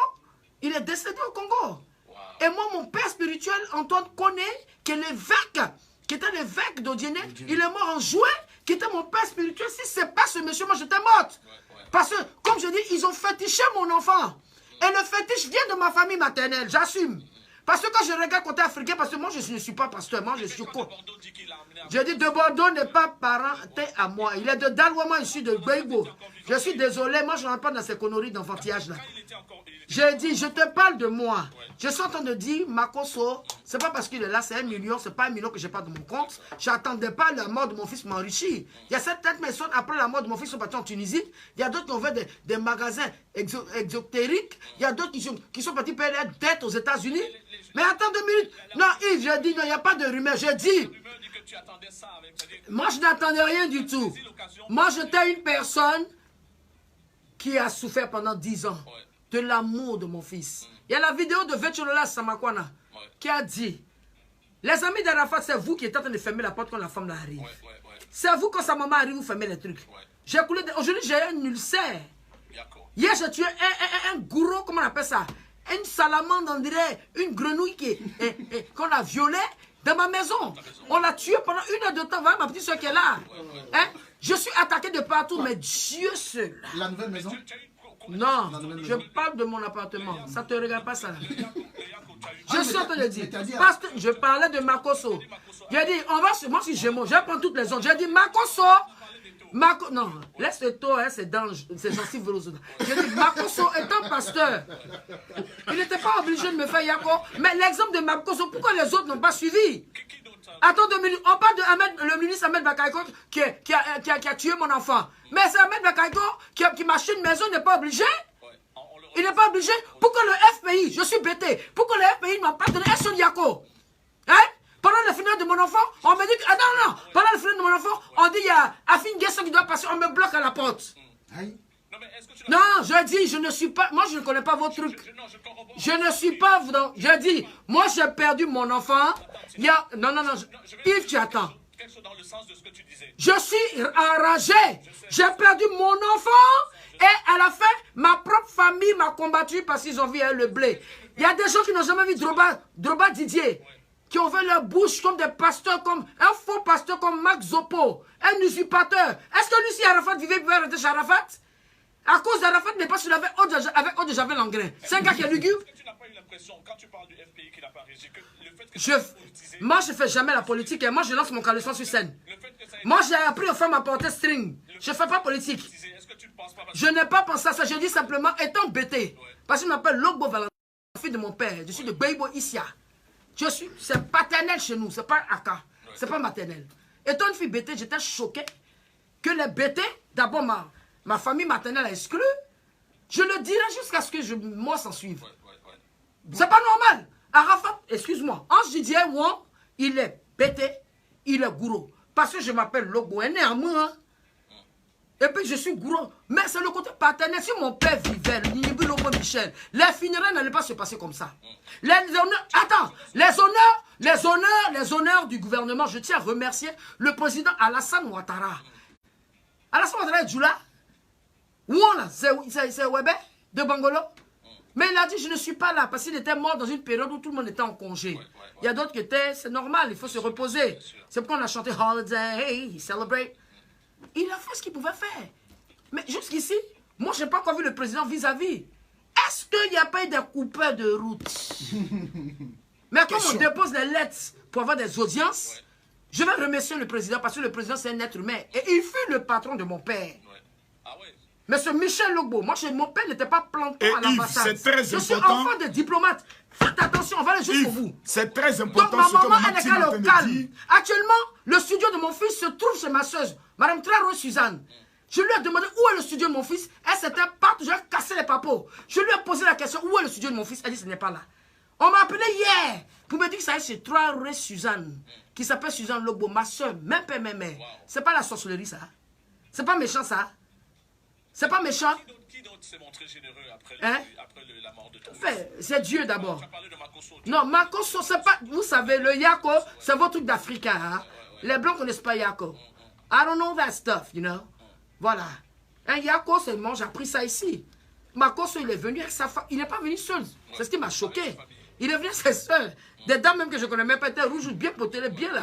il est décédé au Congo. Et moi, mon père spirituel, Antoine, connaît que l'évêque, qui était l'évêque d'Odiéné, il est mort en juin, qui était mon père spirituel. Si ce n'est pas ce monsieur, moi, j'étais morte. Parce que, comme je dis, ils ont fétiché mon enfant. Et le fétiche vient de ma famille maternelle, j'assume. Parce que quand je regarde côté africain, parce que moi, je ne suis pas pasteur, moi, je suis quoi. Je dis, de Bordeaux n'est pas parenté à moi. Il est de Dalouama, je suis de Gbeibo. Je suis désolé, moi, je ne rentre pas dans ces conneries d'enfantillage-là. J'ai dit, je te parle de moi. Je suis en train de dire, Makosso, c'est pas parce qu'il est là, c'est 1 million, c'est pas 1 million que j'ai pas de mon compte. Je n'attendais pas la mort de mon fils m'enrichir. Il y a certaines personnes, après la mort de mon fils, sont parties en Tunisie. Il y a d'autres qui ont fait des magasins exotériques. Il y a d'autres qui sont partis payer leur dette aux États-Unis. Mais attends 2 minutes. Non, Yves, je dis, non, il n'y a pas de rumeur. Je dis, moi, je n'attendais rien du tout. Moi, j'étais une personne qui a souffert pendant 10 ans de l'amour de mon fils. Il y a la vidéo de Vetcholola Samakwana qui a dit, les amis d'Arafat, c'est vous qui êtes en train de fermer la porte quand la femme là arrive. C'est vous quand sa maman arrive, vous fermez les trucs. J'ai coulé, aujourd'hui, j'ai un ulcère. Hier, j'ai tué un gourou, comment on appelle ça? Une salamandre, on dirait, une grenouille qu'on a violée. dans ma maison. On l'a tué pendant 1 heure de temps. Voilà ma petite soeur qui est là. Hein? Je suis attaqué de partout, mais Dieu seul. La nouvelle maison? Non, je parle de mon appartement. Ça ne te regarde pas ça. Je suis en train de dire. Parce que je parlais de Makosso. J'ai dit, on va sur moi si je monte. Je vais prendre toutes les ondes. J'ai dit, Makosso. Non, laisse le taux, hein, c'est dangereux. C'est sensible. J'ai dit, Makosso est un pasteur. Il n'était pas obligé de me faire Yako. Mais l'exemple de Makosso, pourquoi les autres n'ont pas suivi? Attends 2 minutes. On parle de le ministre Ahmed Bakaïko qui a tué mon enfant. Mais c'est Ahmed Bakaïko qui m'achète une maison, il n'est pas obligé. Il n'est pas obligé. Pourquoi le FPI, je suis bêté, pourquoi le FPI ne m'a pas donné un seul Yako? Hein? Pendant le final de mon enfant, on me dit que... Ah non, pendant le final de mon enfant, on dit il y a Afin Guesson qui doit passer, on me bloque à la porte. Non, je dis, je ne suis pas... Moi, je ne connais pas vos trucs. Je ne suis pas... Je dis, moi, j'ai perdu mon enfant. Il y a... Non. Yves, tu attends. Je suis enragé. J'ai perdu mon enfant. Et à la fin, ma propre famille m'a combattu parce qu'ils ont vu le blé. Il y a des gens qui n'ont jamais vu Droba Didier, qui ont ouvert leur bouche comme des pasteurs, comme un faux pasteur comme Max Zopo, un usurpateur. Est-ce que Lucie Arafat vivait pour rester chez Arafat? À cause d'Arafat n'est pas sur avec Eau de Javel Langrin. C'est un gars qui est lugubre. Est-ce que tu n'as pas eu l'impression, quand tu parles du FPI qu'il n'a pas réagi, que le fait que moi, je ne fais jamais la politique et moi, je lance mon caleçon sur scène. Moi, j'ai appris aux femmes à porter string. Je ne fais pas politique. Je n'ai pas pensé à ça. Je dis simplement, étant bêté, parce qu'il m'appelle Logbo Valentin, fille de mon père. Je suis de Beibo Issia. C'est paternel chez nous, c'est pas Aka. C'est pas maternel. Étant une fille bêtée, j'étais choqué que les bêtés, d'abord ma famille maternelle a exclu. Je le dirai jusqu'à ce que moi s'en suive. C'est pas normal. Arafat, excuse-moi, Ange Didier, il est bêté, il est gourou. Parce que je m'appelle Logbo, elle est à moi. Et puis je suis gourou. Mais c'est le côté paternel. Si mon père vivait, Nibu Lobo Michel, les funérailles n'allaient pas se passer comme ça. Les honneurs du gouvernement, je tiens à remercier le président Alassane Ouattara. Alassane Ouattara est Djoula. C'est Webe de Bangolo. Mais il a dit, je ne suis pas là, parce qu'il était mort dans une période où tout le monde était en congé. Il y a d'autres qui étaient, c'est normal, il faut se reposer. C'est pourquoi on a chanté Holiday, Celebrate. Il a fait ce qu'il pouvait faire. Mais jusqu'ici, moi, je n'ai pas encore vu le président vis-à-vis. Est-ce qu'il n'y a pas eu des coupeurs de route? Mais quand on dépose les lettres pour avoir des audiences, je vais remercier le président parce que le président, c'est un être humain. Et il fut le patron de mon père. Mais ce Michel Logbo, moi, mon père n'était pas planton à l'ambassade. Je suis enfant de diplomate. Faites attention, on va aller juste pour vous. C'est très important. Donc, ma maman, elle est calme au calme. Actuellement, le studio de mon fils se trouve chez ma soeur, Madame Traro Suzanne. Je lui ai demandé où est le studio de mon fils. Elle s'était partout, j'ai cassé les papeaux. Je lui ai posé la question, où est le studio de mon fils? Elle dit, ce n'est pas là. On m'a appelé hier pour me dire que ça est chez Traro Suzanne, qui s'appelle Suzanne Logbo, ma soeur, même père, même mère. C'est pas la sorcellerie, ça. C'est pas méchant, ça. C'est pas méchant. Qui d'autre s'est montré généreux après la mort de ton fils? C'est Dieu d'abord. Tu as parlé de Makosso. Non, Makosso, c'est pas... Vous savez, le Yako, c'est votre truc d'Africain. Hein? Les Blancs ne connaissent pas Yako. I don't know that stuff, you know. Voilà. Un Yako, c'est moi, j'ai appris ça ici. Makosso, il est venu avec sa femme. Il n'est pas venu seul. C'est ce qui m'a choqué. Il est venu avec ses soeurs. Des dames même que je ne connais même pas, étaient rouges, bien potées, bien là.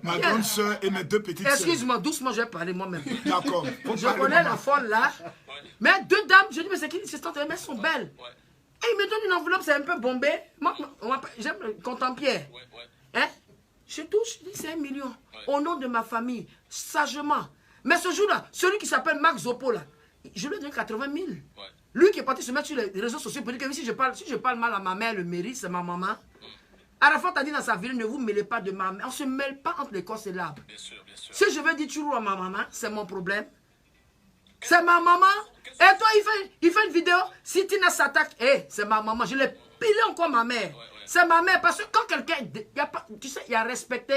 Ma grande soeur et mes 2 petites soeurs. Excuse-moi, doucement, je vais parler moi-même. D'accord. Je connais la folle là. Mais 2 dames, je dis, mais c'est qui ces tantes? Elles sont belles. Et il me donne une enveloppe, c'est un peu bombé. Moi, j'aime le Content-Pierre. Hein? Je touche, je dis, c'est 1 million. Au nom de ma famille, sagement. Mais ce jour-là, celui qui s'appelle Max Zopo là, je lui ai donné 80 000. Lui qui est parti se mettre sur les réseaux sociaux pour dire que si je parle mal à ma mère, le mérite, c'est ma maman. Arafat a dit dans sa ville, ne vous mêlez pas de ma mère. On ne se mêle pas entre les corps et l'arbre. Si je veux dire toujours à ma maman, c'est mon problème. C'est ma maman. Et toi, il fait une vidéo. Si Tina s'attaque, c'est ma maman. Je l'ai pilé encore ma mère. C'est ma mère. Parce que quand quelqu'un, tu sais, il y a respecté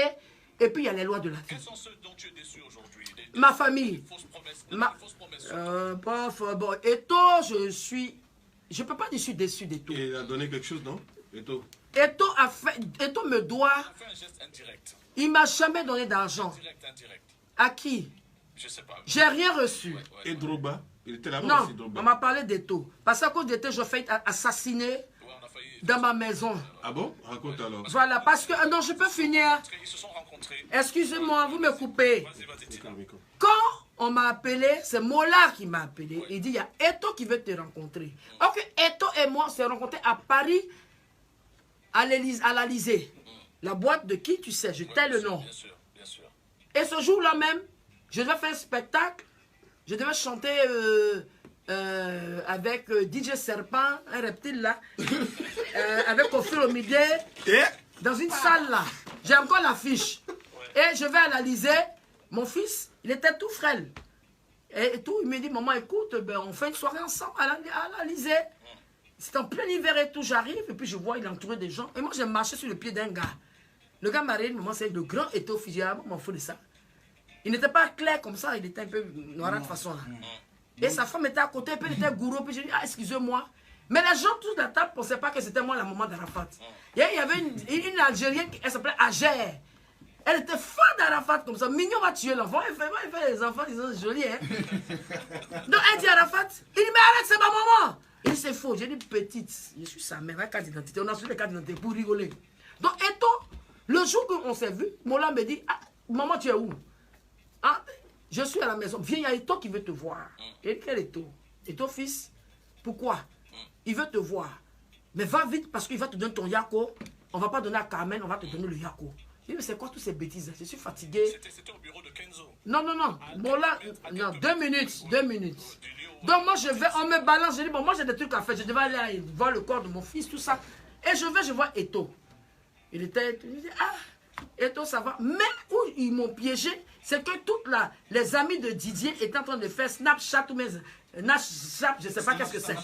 et puis il y a les lois de la vie. Quels sont ceux dont tu es déçu aujourd'hui? Ma famille. Bon, Eto, je peux pas dire je suis déçu d'Eto. Il a donné quelque chose, non? Eto Me doit. Il a fait un geste indirect. Il m'a jamais donné d'argent. Indirect. À qui? Je sais pas. J'ai rien reçu. Et Droba? Il était là-bas Non, aussi, Droba. on m'a parlé d'Eto. Parce qu'à cause d'Eto, je fais assassiner. dans ma maison. Ah bon? Raconte alors. Voilà, parce que... non, je peux finir. Ils se sont rencontrés. Excusez-moi, vous me coupez. Vas-y, Quand on m'a appelé, c'est Mola qui m'a appelé. Il dit, il y a Eto qui veut te rencontrer. Ok, Eto et moi, on s'est rencontrés à Paris, à l'Elysée. La boîte de qui, tu sais, je tais le nom. Bien sûr, bien sûr. Et ce jour-là même, je devais faire un spectacle. Je devais chanter avec DJ Serpent, un reptile là, avec Kofi Olomide, dans une salle là. J'ai encore l'affiche. Et je vais à l'Elysée. Mon fils, il était tout frêle. Et tout, il me dit, maman, écoute, ben, on fait une soirée ensemble à l'Elysée. C'est en plein hiver et tout, j'arrive, et puis je vois, il est entouré des gens. Et moi, j'ai marché sur le pied d'un gars. Le gars m'a dit, maman, c'est le grand Eto Fijiama, m'en fous de ça. Il n'était pas clair comme ça, il était un peu noir de façon là. Et sa femme était à côté, puis il était gourou, puis j'ai dit, ah, excusez-moi. Mais les gens, tous de la table, ne pensaient pas que c'était moi la maman d'Arafat. Et il y avait une Algérienne, elle s'appelait Agère. Elle était fan d'Arafat comme ça. Mignon va tuer l'enfant. Elle fait les enfants, ils sont jolis, hein. Donc elle dit Arafat, il dit, mais arrête, c'est ma maman. Il dit, c'est faux. J'ai dit, petite, je suis sa mère, la carte d'identité. On a sur les cartes d'identité pour rigoler. Donc, Eto, le jour qu'on s'est vu, Mola me dit, ah, maman, tu es où? Ah, je suis à la maison. Viens, il y a Eto qui veut te voir. Et dit, quel Eto? Eto, fils, pourquoi? Il veut te voir. Mais va vite parce qu'il va te donner ton yako. On ne va pas donner à Carmen, on va te donner le yako. Je dis, mais c'est quoi toutes ces bêtises? Je suis fatigué. C'était au bureau de Kenzo. Non, non, non. Bon, là, non, 2 minutes. 2 minutes. Donc, moi, je vais, on me balance. Je dis, bon, moi, j'ai des trucs à faire. Je devais aller voir le corps de mon fils, tout ça. Et je vois Eto. Il dit, ah, Eto, ça va. Mais où ils m'ont piégé, c'est que toutes les amis de Didier étaient en train de faire Snapchat ou mes Snapchat, je ne sais pas qu'est-ce que c'est.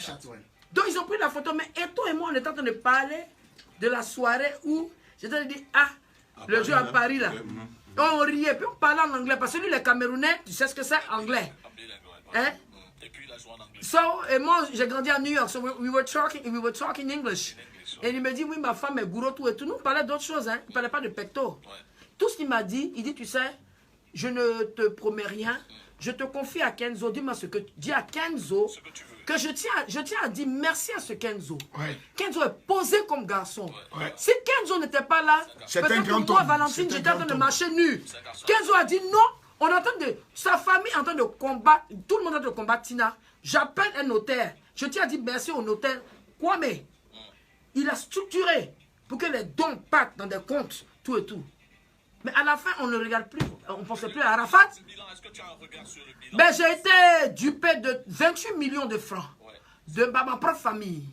Donc, ils ont pris la photo. Mais Eto et moi, on était en train de parler de la soirée où j'étais dit, ah, le jeu à Paris, là. On riait, puis on parlait en anglais. Parce que lui, les Camerounais, tu sais ce que c'est, anglais. Hein? Et puis il a joué en anglais. So, et moi, j'ai grandi à New York. So, we were talking English. Et il me dit, oui, ma femme est gourou, tout et tout. Nous, on parlait d'autres choses, hein. Il ne parlait pas de pecto. Tout ce qu'il m'a dit, il dit, tu sais, je ne te promets rien. Je te confie à Kenzo. Dis-moi ce que tu dis à Kenzo. Ce que tu veux. Que je tiens à dire merci à ce Kenzo. Ouais. Kenzo est posé comme garçon. Ouais. Si Kenzo n'était pas là, peut-être que moi, Valentine, j'étais en train de marcher nu. Kenzo a dit non, on est en train de... Sa famille est en train de combattre, tout le monde est en train de combattre Tina. J'appelle un notaire. Je tiens à dire merci au notaire. Kwame, il a structuré pour que les dons partent dans des comptes, tout et tout. Mais à la fin, on ne regarde plus, on ne pensait plus à Arafat. Est-ce que tu as un regard sur le bilan? Ben, j'ai été dupé de 28 millions de francs de ma propre famille.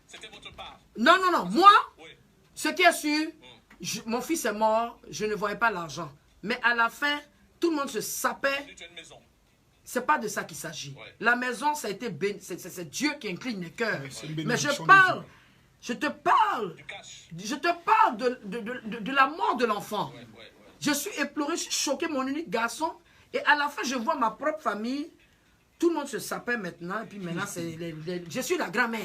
C'était votre part. Non, non, non. Moi, Oui. ce qui est sûr, mon fils est mort, je ne voyais pas l'argent. Mais à la fin, tout le monde se sapait. Tu as une maison. C'est pas de ça qu'il s'agit. Ouais. La maison, ça a été béni. C'est Dieu qui incline les cœurs. c'est une Mais je bénédiction de parle, Dieu. je te parle, Du cash. je te parle de la mort de l'enfant. Ouais. Je suis éploré, je suis choqué, mon unique garçon. Et à la fin, je vois ma propre famille. Tout le monde se sapait maintenant. Et puis maintenant, je suis la grand-mère.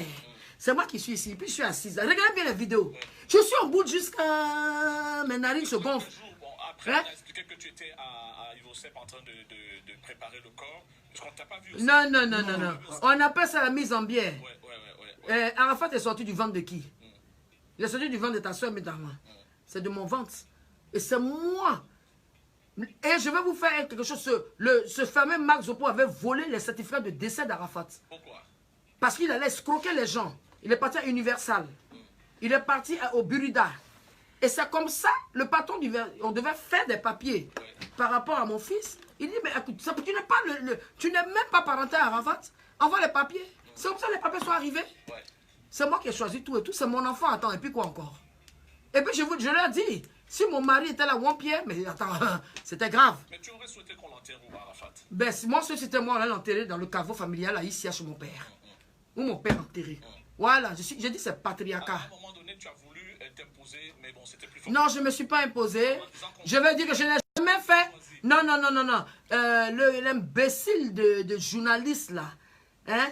C'est moi qui suis ici. Puis je suis assise. Regardez bien les vidéos. Je suis au bout jusqu'à... Mes narines se gonflent. Bon, après, Hein? on a expliqué que tu étais à Ivosep en train de préparer le corps. Parce qu'on ne t'a pas vu aussi. Non, non, non, non, non. On appelle ça la mise en bière. Ouais. Arafat est sorti du ventre de qui? Il est sorti du ventre de ta soeur, mais dans moi. C'est de mon ventre. Et c'est moi. Et je vais vous faire quelque chose. Ce fameux Marc Zopo avait volé les certificats de décès d'Arafat. Pourquoi? Parce qu'il allait escroquer les gens. Il est parti à Universal. Il est parti au Burida. Et c'est comme ça, le patron, on devait faire des papiers par rapport à mon fils. Il dit, mais écoute, tu n'es même pas parenté à Arafat. Envoie les papiers. C'est comme ça que les papiers sont arrivés. Ouais. C'est moi qui ai choisi tout et tout. C'est mon enfant. Attends, et puis quoi encore? Et puis je leur dis, si mon mari était là, one pierre, mais attends, c'était grave. Mais tu aurais souhaité qu'on l'enterre où, Arafat? Ben, moi, si c'était moi, on allait l'enterrer dans le caveau familial, là, ici, chez mon père. Où mon père enterré. Voilà, j'ai dit c'est patriarcat. À un moment donné, tu as voulu t'imposer, mais bon, c'était plus fort. Non, je ne me suis pas imposé. Je vais dire que je n'ai jamais fait. Non, non, non, non, non. L'imbécile de journaliste, là, hein,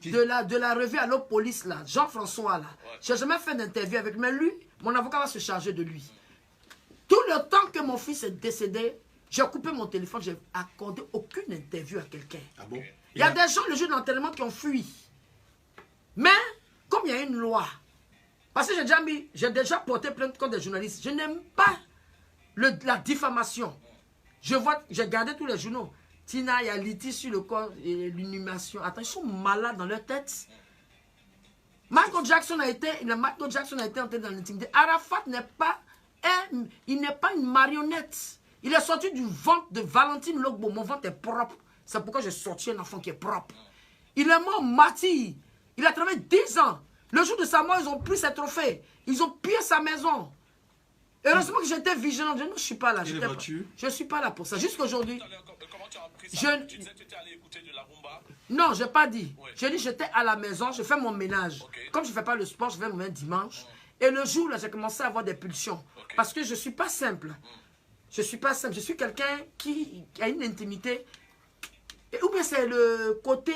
de la revue Allo Police, là, Jean-François, là. Je n'ai jamais fait d'interview avec lui, mais lui, mon avocat va se charger de lui. Tout le temps que mon fils est décédé, j'ai coupé mon téléphone, j'ai accordé aucune interview à quelqu'un. Ah bon? Il y a des gens, le jour de l'enterrement, qui ont fui. Mais comme il y a une loi, parce que j'ai déjà porté plainte contre des journalistes, je n'aime pas la diffamation. J'ai gardé tous les journaux. Tina, il y a litige sur le corps et l'inhumation. Attends, ils sont malades dans leur tête. Michael Jackson a été entré dans l'intimité. Arafat n'est pas une marionnette. Il est sorti du ventre de Valentine Logbo. Mon ventre est propre. C'est pourquoi j'ai sorti un enfant qui est propre. Il est mort martyr. Il a travaillé 10 ans. Le jour de sa mort, ils ont pris ses trophées. Ils ont pillé sa maison. Heureusement que j'étais vigilant. Je ne suis pas là. Je ne suis pas là pour ça. Jusqu'aujourd'hui. Comment tu as appris ça? Tu disais que tu étais allé écouter de la rumba? Non, je n'ai pas dit. Oui. J'ai dit j'étais à la maison, je fais mon ménage. Okay. Comme je ne fais pas le sport, je fais mon ménage dimanche. Et le jour, là, j'ai commencé à avoir des pulsions. Okay. Parce que je ne suis pas simple. Je ne suis pas simple. Je suis quelqu'un qui a une intimité. Ou bien c'est le côté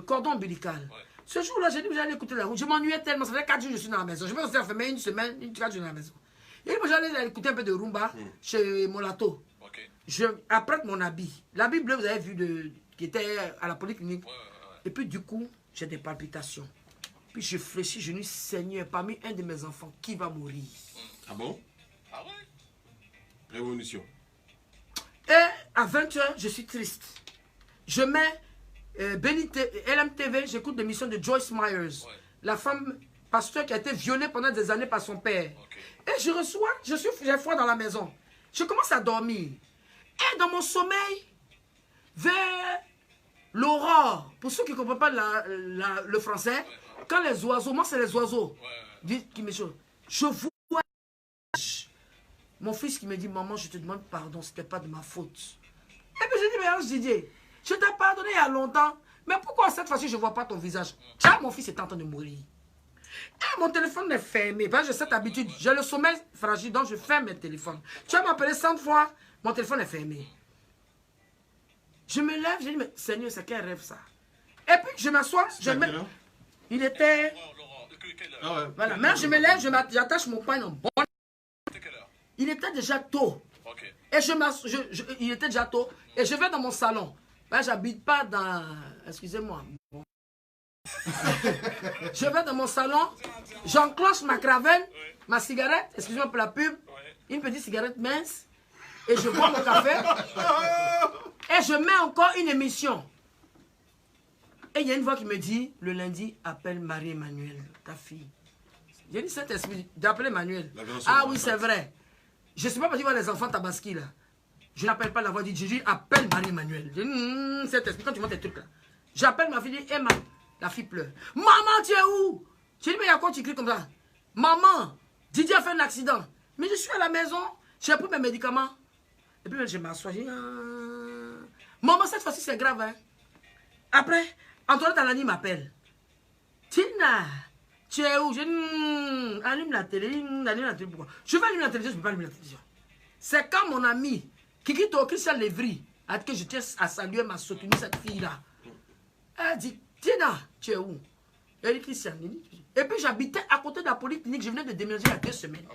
cordon ombilical. Ouais. Ce jour-là, j'ai dit que j'allais écouter la rumba. Je m'ennuyais tellement. Ça fait 4 jours que je suis dans la maison. Je me suis enfermé une semaine, 4 jours dans la maison. Et moi, j'allais écouter un peu de rumba chez Molato. Okay. Je apprête mon habit. L'habit bleu, vous avez vu, qui était à la polyclinique. Ouais. Et puis, du coup, j'ai des palpitations. Puis, je fléchis, je dis, Seigneur, parmi un de mes enfants, qui va mourir? Ah bon? Ah ouais? Révolution. Et à 20h, je suis triste. Je mets LMTV, j'écoute l'émission de Joyce Myers, la femme pasteur qui a été violée pendant des années par son père. Okay. Et j'ai froid dans la maison. Je commence à dormir. Et dans mon sommeil, vers l'aurore, pour ceux qui ne comprennent pas le français, quand les oiseaux, moi c'est les oiseaux, qui me jouent, je vois mon fils qui me dit, maman, je te demande pardon, ce n'était pas de ma faute. Et puis je dis, mais Ange Didier, je t'ai pardonné il y a longtemps, mais pourquoi cette fois-ci je ne vois pas ton visage? Tiens, mon fils est en train de mourir. Et mon téléphone est fermé. J'ai cette habitude. J'ai le sommeil fragile, donc je ferme mes téléphones. Tu vas m'appeler 100 fois, mon téléphone est fermé. Je me lève, je dis, mais Seigneur, c'est quel rêve ça? Et puis je m'assois, il était... Voilà, maintenant je me lève, j'attache mon pain en bon. Il était déjà tôt. Okay. Et il était déjà tôt. Et je vais dans mon salon. J'habite pas dans... Excusez-moi. Bon. Je vais dans mon salon, j'enclenche ma cravelle, ma cigarette, excusez-moi pour la pub, une petite cigarette mince, et je bois mon café, et je mets encore une émission. Et il y a une voix qui me dit, le lundi, appelle Marie-Emmanuel, ta fille. J'ai dit, Saint-Esprit, d'appeler Emmanuel. Ah oui, c'est vrai. Je ne sais pas parce qu'il voit les enfants tabaski là. Je n'appelle pas la voix, dit Jésus, appelle Marie-Emmanuel. Je dis, Saint-Esprit, quand tu vois tes trucs là. J'appelle ma fille, dit, Emma. La fille pleure. Maman, tu es où? J'ai dit, mais il y a quoi tu cries comme ça? Maman, Didier a fait un accident. Mais je suis à la maison, j'ai pris mes médicaments. Et puis je m'assois, je dis, maman, cette fois-ci c'est grave. Hein? Après, Antoinette Alani m'appelle. Tina, tu es où? J'ai dit, allume la télé, pourquoi? Je vais allumer la télévision, je ne peux pas allumer la télévision. C'est quand mon ami, Kiki Christian Lévry, a dit que je tiens à saluer ma soutenue, cette fille-là. Elle dit, Tina, tu es où? Elle dit, Christian. Et puis j'habitais à côté de la polyclinique. Je venais de déménager il y a 2 semaines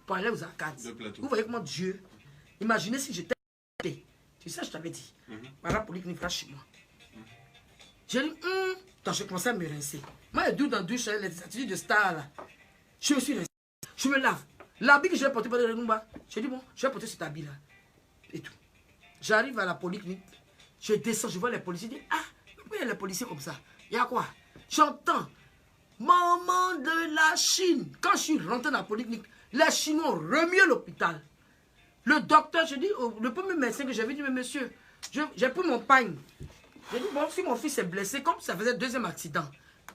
pour aller aux arcades. Vous voyez comment Dieu, imaginez si j'étais... Tu sais, je t'avais dit. Par la polyclinique là chez moi. J'ai dit, je commençais à me rincer. Moi, je doute dans la douche, les attitudes de star là. Je me suis rincé. Je me lave. L'habit que je vais porter pour le Rumba, j'ai dit, bon, je vais porter cet habit là. Et tout. J'arrive à la polyclinique. Je descends, je vois les policiers. Je dis, pourquoi il y a les policiers comme ça? Il y a quoi? J'entends, maman de la Chine. Quand je suis rentré dans la polyclinique, les Chinois ont remué l'hôpital. Le docteur, je dis, le premier médecin que j'avais dit, mais monsieur, j'ai pris mon pain. J'ai dit, bon, si mon fils est blessé, comme ça faisait 2e accident.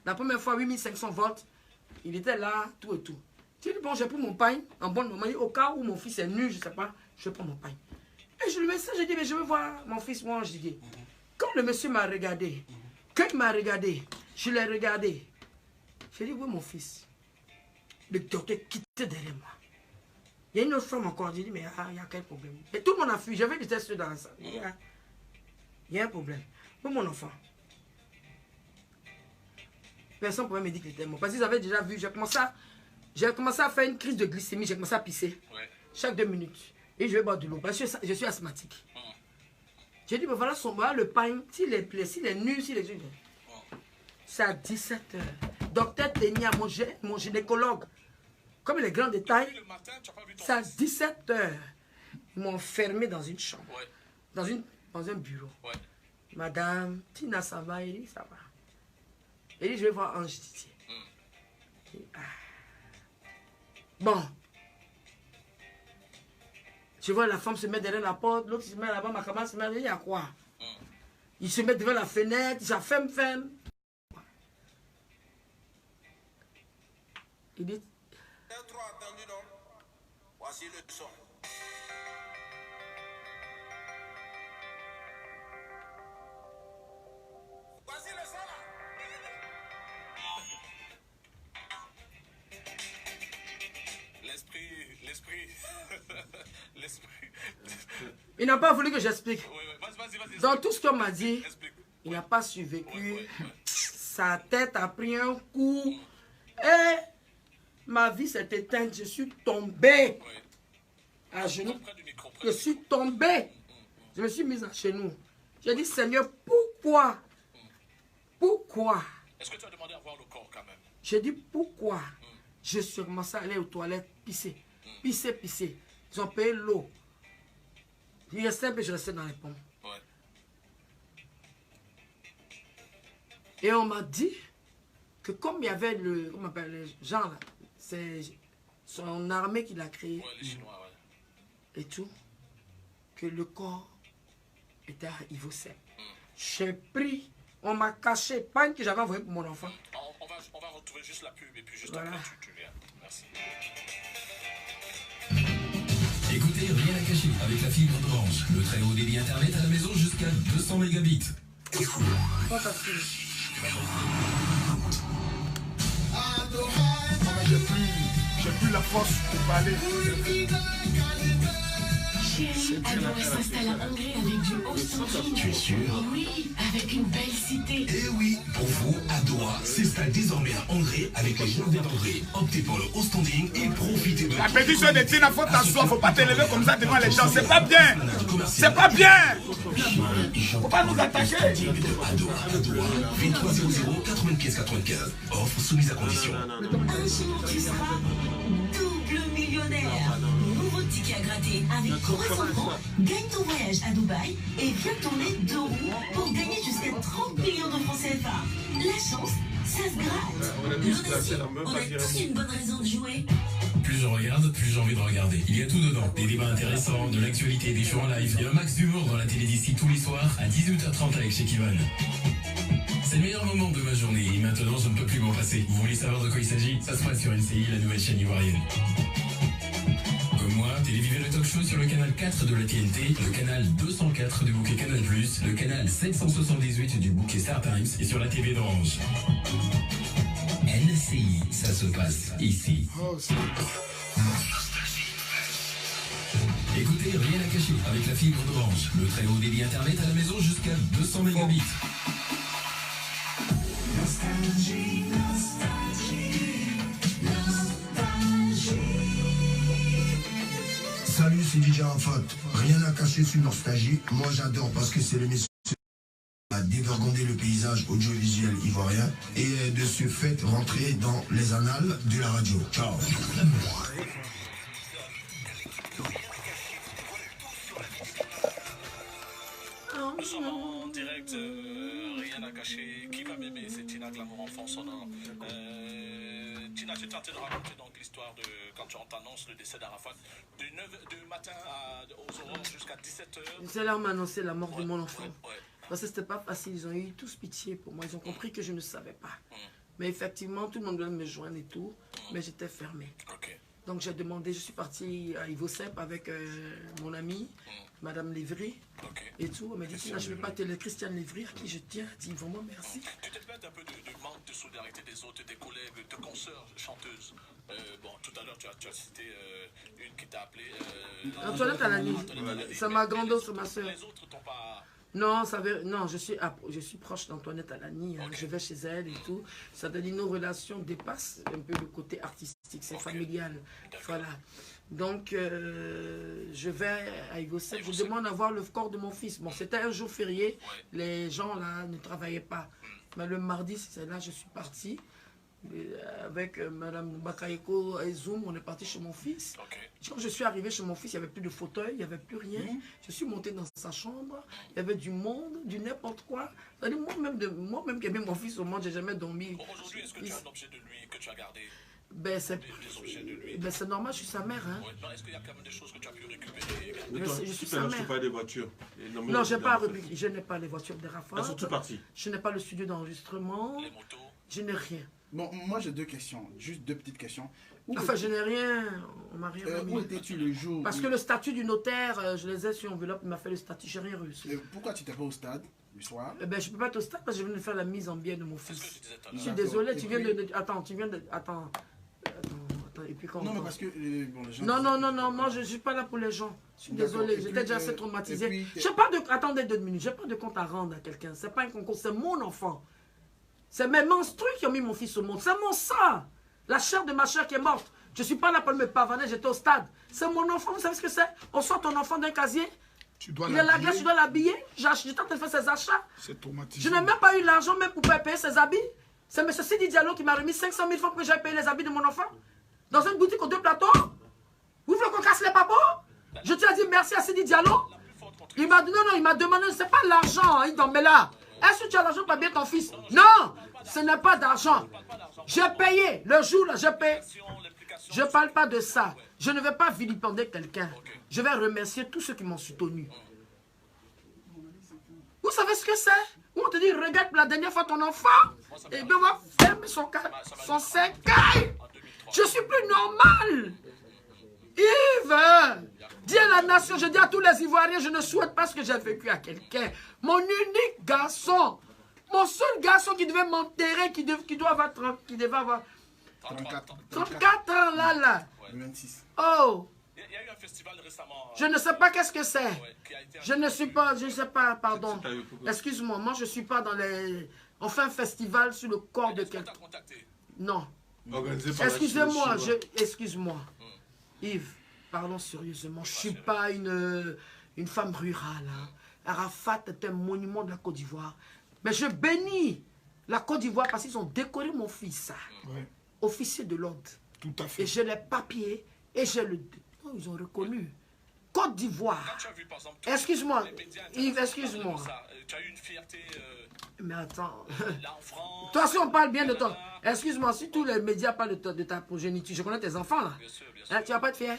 La première fois, 8500 volts, il était là, tout et tout. J'ai dit, bon, j'ai pris mon pain, en bon moment, au cas où mon fils est nu, je ne sais pas, je prends mon pain. Et je lui mets ça, je dis, mais je veux voir mon fils, moi, je dis. Quand le monsieur m'a regardé, je l'ai regardé. J'ai dit, oui, mon fils. Le docteur quittait derrière moi. Il y a une autre femme encore, j'ai dit, mais il y a quel problème? Et tout le monde a fui, j'avais des tests dans la salle. Il y a un problème. Oui, mon enfant. Personne ne pouvait me dire qu'il était mort. Parce qu'ils avaient déjà vu, j'ai commencé à faire une crise de glycémie, j'ai commencé à pisser. Chaque 2 minutes. Et je vais boire de l'eau, parce que je suis asthmatique. J'ai dit, ben voilà le pain, s'il est nu, c'est à 17h. Docteur Ténia, mon gynécologue, comme il est grand détail, c'est à 17 h. Ils m'ont enfermé dans une chambre, dans un bureau. Madame, Tina, ça va? Elle dit, ça va. Elle dit, je vais voir Ange Didier. Bon. Je vois la femme se mettre derrière la porte, l'autre se met là-bas, ma camarade se met, il y a quoi? Il se met devant la fenêtre, ça ferme. Il dit... Voici le son. Voici le son là. L'esprit. Il n'a pas voulu que j'explique. Vas-y. Donc tout ce qu'on m'a dit, il n'a pas survécu. Sa tête a pris un coup. Et ma vie s'est éteinte. Je suis tombé à genoux. Je suis tombé. Je me suis mise à genoux. J'ai dit, Seigneur, pourquoi? Pourquoi? Est-ce que tu as demandé à voir le corps quand même? J'ai dit, pourquoi? Je suis commencé à aller aux toilettes, pisser. Pisser. Ils ont payé l'eau. Il restait, puis je restais dans les pompes. Et on m'a dit que comme il y avait le... Comment on appelle les gens là? C'est son armée qui l'a créé. Les Chinois, et tout. Que le corps était à Ivosep. J'ai pris... On m'a caché. Pas que j'avais envoyé pour mon enfant. On va retrouver juste la pub et puis juste voilà. Après tu viens. Merci. Écoutez, rien à cacher avec la fibre d'Orange. Le très haut débit internet à la maison jusqu'à 200 mégabits. Pas facile. J'ai plus la force pour parler. Chérie, Adoré s'installe à Hongrie avec du haut standing. Tu es sûr? Oui, avec une belle cité. Eh oui, pour vous, Adoa s'installe désormais à Hongrie avec les jardins d'Hongrie. Optez pour le haut standing et profitez de... La pétition de Tina, faut t'asseoir, faut pas t'élever comme ça devant les gens, c'est pas bien. C'est pas bien. Faut pas nous attaquer. Adoa, 2300 95 95. Offre soumise à condition. Un jour, tu seras double millionnaire. Nouveau ticket à gratter avec 300 francs. Gagne ton voyage à Dubaï et viens tourner 2 roues pour gagner jusqu'à 30 millions de francs CFA. La chance, ça se gratte. L'audacie, on a tous une bonne raison de jouer. Plus je regarde, plus j'ai envie de regarder. Il y a tout dedans. Des débats intéressants, de l'actualité, des shows en live. Et un max d'humour dans la télé d'ici tous les soirs à 18h30 avec Cheikh Ivan. C'est le meilleur moment de ma journée et maintenant je ne peux plus m'en passer. Vous voulez savoir de quoi il s'agit? Ça se passe sur NCI, la nouvelle chaîne ivoirienne. Comme moi, télévisez le talk show sur le canal 4 de la TNT, le canal 204 du bouquet Canal+, le canal 778 du bouquet Star Times et sur la TV d'Orange. NCI, ça se passe ici. Écoutez, rien à cacher avec la fibre d'Orange. Le très haut débit internet à la maison jusqu'à 200 mégabits. Salut, c'est DJ Arafat. Rien à cacher sur Nostalgie. Moi, j'adore parce que c'est l'émission qui a dévergondé le paysage audiovisuel ivoirien et de ce fait rentrer dans les annales de la radio. Ciao. Nous sommes en direct, rien à cacher. Qui va m'aimer? C'est Tina Glamour, enfant sonore. Tina, tu es tenté de raconter donc l'histoire de quand tu t'annonces le décès d'Arafat du matin aux aurores jusqu'à 17h. C'est là où on m'a annoncé la mort de mon enfant. Parce que c'était pas facile, ils ont eu tous pitié pour moi. Ils ont compris que je ne savais pas. Mais effectivement, tout le monde voulait me joindre et tout, mais j'étais fermée. Donc j'ai demandé, je suis partie à Ivosep avec mon amie, Madame Lévry, et tout. Elle m'a dit, Tina, je ne vais pas te le Christiane Lévry, à qui je tiens. Elle dit vraiment merci. Tu te plains un peu du manque de solidarité des autres, des collègues, de consoeurs chanteuses. Bon, tout à l'heure, tu as cité une qui t'a appelé... Antoinette Alani, c'est ma grande c'est ma soeur. Les autres t'ont pas... Non, non, je suis proche d'Antoinette Alani, hein. Je vais chez elle et tout. Ça veut dire nos relations dépassent un peu le côté artistique, c'est familial. Voilà. Donc, je vais à Ivosep, je demande à voir le corps de mon fils. Bon, c'était un jour férié, les gens là ne travaillaient pas. Mais le mardi, c'est là je suis partie. Avec Mme Bakayoko et Zoom, on est parti chez mon fils. Quand je suis arrivé chez mon fils, il n'y avait plus de fauteuil, il n'y avait plus rien. Je suis monté dans sa chambre, il y avait du monde, du n'importe quoi. Moi-même qui ai mis mon fils au monde, je n'ai jamais dormi. Aujourd'hui, est-ce que tu as un objet de lui que tu as gardé? C'est normal, je suis sa mère. Hein. Est-ce qu'il y a quand même des choses que tu as pu récupérer? Je suis sa mère. Pas des voitures. Non, je n'ai pas les voitures de Rafale. Elles sont toutes parties. Je n'ai pas le studio d'enregistrement. Les motos? Je n'ai rien. Bon, moi j'ai deux questions, juste deux petites questions. Enfin, je n'ai rien, on m'a rien remis. Où étais-tu le jour Parce que le statut du notaire, je les ai sur enveloppe, il m'a fait le statut, j'ai rien reçu. Pourquoi tu n'étais pas au stade du soir? Je ne peux pas être au stade parce que je viens de faire la mise en bien de mon fils. Je suis D'accord. désolé, tu viens de... Attends, Attends, et puis quand... Non, mais parce que... bon, les gens Non, moi je ne suis pas là pour les gens. Je suis désolé, j'étais déjà assez traumatisé. Attendez 2 minutes, je n'ai pas de compte à rendre à quelqu'un. Ce n'est pas un concours, c'est mon enfant. C'est mes menstrues qui ont mis mon fils au monde. C'est mon sang. La chair de ma chair qui est morte. Je ne suis pas là pour me pavaner, j'étais au stade. C'est mon enfant, vous savez ce que c'est? On sort ton enfant d'un casier. Il est à la glace, tu dois l'habiller. J'étais en train de faire ses achats. C'est traumatisant. Je n'ai même pas eu l'argent même pour payer ses habits. C'est M. Sidi Diallo qui m'a remis 500 000 francs pour que j'aille payer les habits de mon enfant. Dans une boutique aux 2 plateaux. Vous voulez qu'on casse les papeaux? Je te ai dit merci à Sidi Diallo. Il m'a dit non, il m'a demandé, c'est pas l'argent, il mais là. Est-ce que tu as l'argent pour habiller ton fils? Non, ce n'est pas d'argent. J'ai payé. Le jour là, j'ai payé. Je ne parle pas de ça. Je ne vais pas vilipender quelqu'un. Je vais remercier tous ceux qui m'ont soutenu. Vous savez ce que c'est? On te dit, regarde la dernière fois ton enfant. Et bien, on va fermer son cercueil. Je suis plus normal. Yves, dis à la nation, je dis à tous les Ivoiriens, je ne souhaite pas ce que j'ai vécu à quelqu'un. Mon unique garçon, mon seul garçon qui devait m'enterrer, qui devait avoir 34 ans, là. 26. Oh. Il y a eu un festival récemment. Je ne sais pas qu'est-ce que c'est. Je ne sais pas, pardon. Excuse-moi, moi je ne suis pas dans les... On fait un festival sur le corps de quelqu'un. Non. Excusez-moi, excuse-moi. Yves, parlons sérieusement, je ne suis pas une femme rurale. Hein. Arafat est un monument de la Côte d'Ivoire. Mais je bénis la Côte d'Ivoire parce qu'ils ont décoré mon fils. Officier de l'ordre. Tout à fait. Et j'ai les papiers et j'ai le... Oh, ils ont reconnu. Côte d'Ivoire. Excuse-moi, Yves, excuse-moi. Tu as eu une fierté... Mais attends. Toi, si on parle bien de toi. Excuse-moi, si tous les médias parlent de ta progéniture, je connais tes enfants là. Hein, tu vas pas être fier?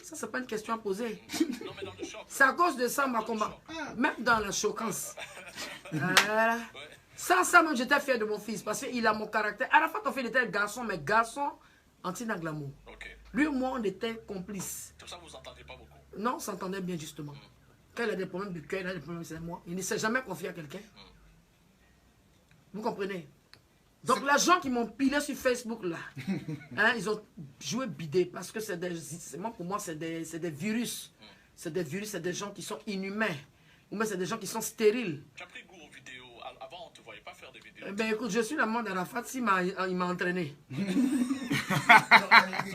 Ça, c'est pas une question à poser. C'est à cause de ça, ma combat. Même dans la choquance. Sans ça, même, j'étais fier de mon fils parce qu'il a mon caractère. À la fois, ton fils était un garçon, mais garçon anti-naglamou. Lui et moi, on était complices. Tout ça, vous entendez pas beaucoup? Non, on s'entendait bien, justement. Quand il a des problèmes de cœur, il a des problèmes, c'est moi. Il ne s'est jamais confié à quelqu'un. Vous comprenez? Donc, les gens qui m'ont pilé sur Facebook, là, hein, ils ont joué bidé parce que c'est des... Pour moi, c'est des virus. C'est des virus, c'est des gens qui sont inhumains. Ou même c'est des gens qui sont stériles. Tu as pris goût aux vidéos. Avant, on ne te voyait pas faire des vidéos. Eh bien, écoute, je suis l'amant d'Arafat, il m'a entraîné.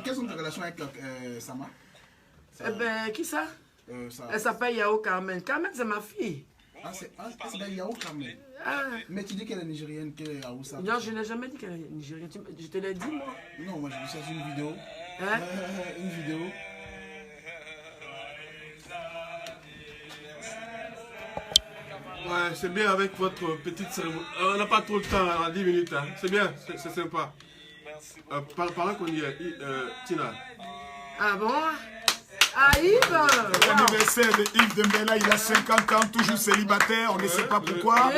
Quelles sont tes relations avec Sama? Eh bien, qui ça? Elle s'appelle Yao Carmen. Carmen, c'est ma fille. Ah, c'est Yao Carmen. Mais tu dis qu'elle est nigérienne, qu'elle est Aoussa. Non, je n'ai jamais dit qu'elle est nigérienne. Je te l'ai dit, moi. Non, moi, j'ai vu ça sur une vidéo. Hein? Une vidéo. Ouais, c'est bien avec votre petite cérémonie. On n'a pas trop le temps, hein, 10 minutes. Hein. C'est bien, c'est sympa. Pendant qu'on y est, Tina. Ah bon? Ah, Yves! L'anniversaire de Yves Dembella, il a 50 ans, toujours célibataire, on ne sait pas pourquoi. Hey,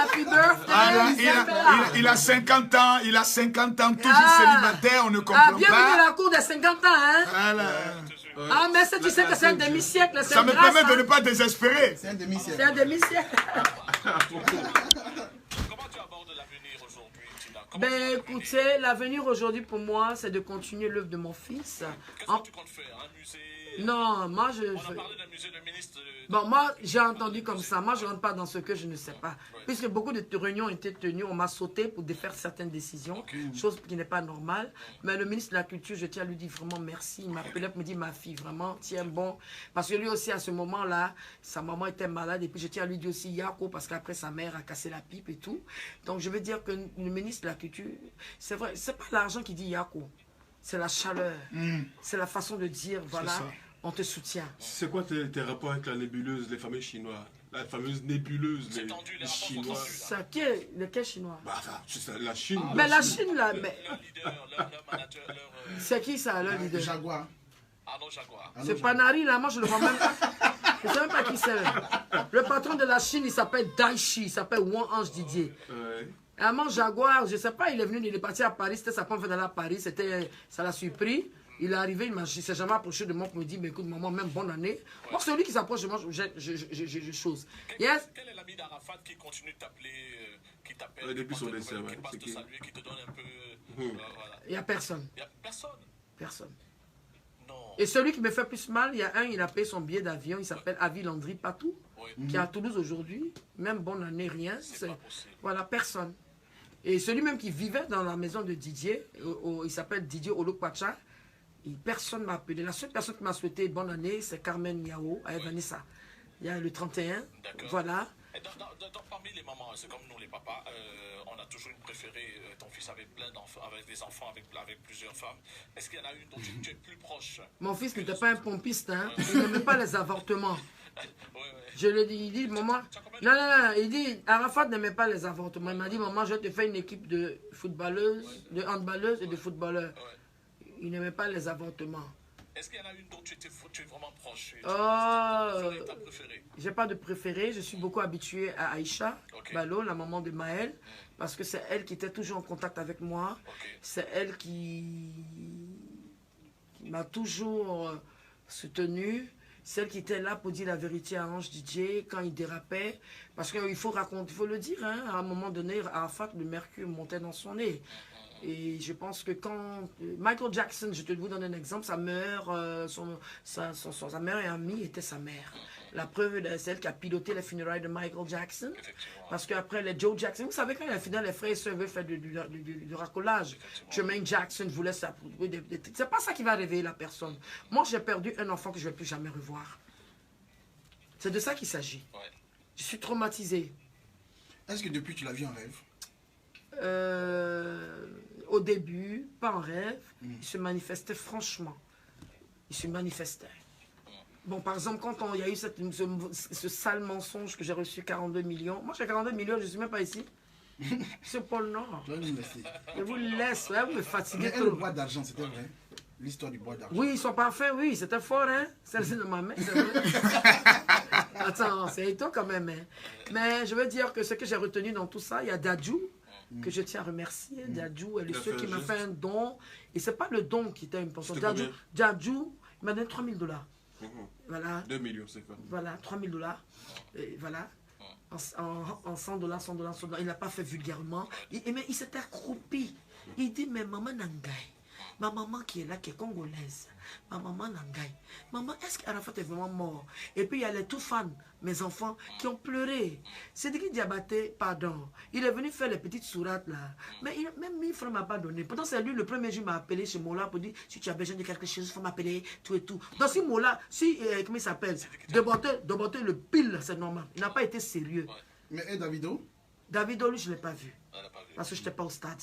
happy birthday! Il a 50 ans, toujours célibataire, on ne comprend pas. Bienvenue à la cour des 50 ans, hein? Voilà. Ah, mais tu sais que c'est un demi-siècle. Ça me permet de ne pas désespérer. C'est un demi-siècle. C'est un demi-siècle. Comment tu abordes l'avenir aujourd'hui, Tina? Ben écoutez, l'avenir aujourd'hui pour moi, c'est de continuer l'œuvre de mon fils. Qu'est-ce que tu comptes faire? Un musée? Non, moi je... On a parlé d'un musée de ministre... Bon, moi j'ai entendu comme ça. Moi je ne rentre pas dans ce que je ne sais pas. Puisque beaucoup de réunions ont été tenues, on m'a sauté pour défaire certaines décisions. Chose qui n'est pas normale. Mais le ministre de la Culture, je tiens à lui dire vraiment merci. Il m'appelait pour me dire, ma fille, vraiment, tiens bon. Parce que lui aussi, à ce moment-là, sa maman était malade. Et puis je tiens à lui dire aussi Yako, parce qu'après sa mère a cassé la pipe et tout. Donc je veux dire que le ministre de la Culture, culture. C'est vrai, c'est pas l'argent qui dit Yako. C'est la chaleur. C'est la façon de dire, voilà, on te soutient. C'est quoi tes rapports avec la nébuleuse, les fameux Chinois? La fameuse nébuleuse, les Chinois. C'est lequel Chinois? Bah, la Chine. Mais la Chine, là, mais... C'est qui ça, leur leader? Jaguar. C'est Panari, là, moi je le vois même pas. Je ne sais même pas qui c'est. Le patron de la Chine, il s'appelle Daichi, il s'appelle Wang Ange Didier. Amant Jaguar, je ne sais pas, il est venu, il est parti à Paris, c'était sa première fois d'aller à Paris, ça l'a surpris. Il est arrivé, il ne s'est jamais approché de moi pour me dire, mais écoute, maman, même bonne année. Moi, celui qui s'approche de moi, j'ai chose. Yes. Quel est l'ami d'Arafat qui continue de t'appeler, qui t'appelle, depuis son décès, qui passe te saluer, qui te donne un peu... voilà. Il n'y a personne. Il n'y a personne. Personne. Non. Et celui qui me fait plus mal, il y a un, il a payé son billet d'avion, il s'appelle Avi Landry Patou, qui est à Toulouse aujourd'hui. Même bonne année, rien. Voilà, personne. Et celui même qui vivait dans la maison de Didier, il s'appelle Didier Olokpacha. Personne ne m'a appelé. La seule personne qui m'a souhaité bonne année, c'est Carmen Yao avec Vanessa. Il y a le 31. Voilà. Parmi les mamans, c'est comme nous les papas, on a toujours une préférée. Ton fils avait plein d'enfants, avec des enfants, avec plusieurs femmes. Est-ce qu'il y en a une dont tu es plus proche? Mon fils n'était pas un pompiste, hein. Il n'aimait pas les avortements. Je lui ai dit, il dit, maman, non, il dit, Arafat n'aimait pas les avortements. Il m'a dit, maman, je vais te faire une équipe de footballeuses, de handballeuses et de footballeurs. Il n'aimait pas les avortements. Est-ce qu'il y en a une dont tu es vraiment proche? Ta préférée? J'ai pas de préférée. Je suis beaucoup habituée à Aïcha Balo, la maman de Maël, parce que c'est elle qui était toujours en contact avec moi. C'est elle qui m'a toujours soutenue. Celle qui était là pour dire la vérité à Ange Didier quand il dérapait. Parce qu'il faut raconter, il faut le dire, hein, à un moment donné, Arafat, le mercure montait dans son nez. Et je pense que quand Michael Jackson, je te vous donne un exemple, sa mère, sa mère et amie était sa mère. La preuve, c'est elle qui a piloté les funérailles de Michael Jackson. Parce qu'après les Joe Jackson, vous savez quand il y a un funérail, les frères et sœurs veulent faire du racolage. Jermaine Jackson voulait ça. C'est pas ça qui va réveiller la personne. Moi, j'ai perdu un enfant que je ne vais plus jamais revoir. C'est de ça qu'il s'agit. Je suis traumatisé. Est-ce que depuis tu l'as vu en rêve? Au début, pas en rêve, il se manifestait franchement. Il se manifestait. Bon, par exemple, quand il y a eu ce sale mensonge que j'ai reçu 42 millions, moi j'ai 42 millions, je ne suis même pas ici. C'est Paul Nord. Je vous laisse, vous me fatiguez trop. Le bois d'argent, c'était vrai? L'histoire du bois d'argent. Oui, ils sont parfaits, oui, c'était fort, hein. Celle-ci de ma main, c'est vrai. Attends, c'est étonnant quand même. Hein. Mais je veux dire que ce que j'ai retenu dans tout ça, il y a Dadju, que je tiens à remercier. Dadju est le seul qui m'a fait un don. Et ce n'est pas le don qui était important. Dadju, il m'a donné 3 000 $. Voilà. 2 millions, c'est quoi? Voilà, 3 000 $. Et voilà. En 100 $, 100 $, 100 $. Il n'a pas fait vulgairement. Mais il s'était accroupi. Il dit, mais maman Nangaï, ma maman qui est là, qui est congolaise, ma maman Nangaï, maman, est-ce qu'Arafat est vraiment mort? Et puis il y a les tout fans, mes enfants, qui ont pleuré. Cédric Diabaté, pardon, il est venu faire les petites sourates là. Mais même 1000 francs ne m'a pas donné. Pourtant, c'est lui, le premier jour, m'a appelé chez Mola pour dire, si tu as besoin de quelque chose, il faut m'appeler, tout et tout. Donc si Mola, comment il s'appelle, Doboté le pile, c'est normal. Il n'a pas été sérieux. Mais et Davido? Davido, lui, je ne l'ai pas vu. Parce que je n'étais pas au stade.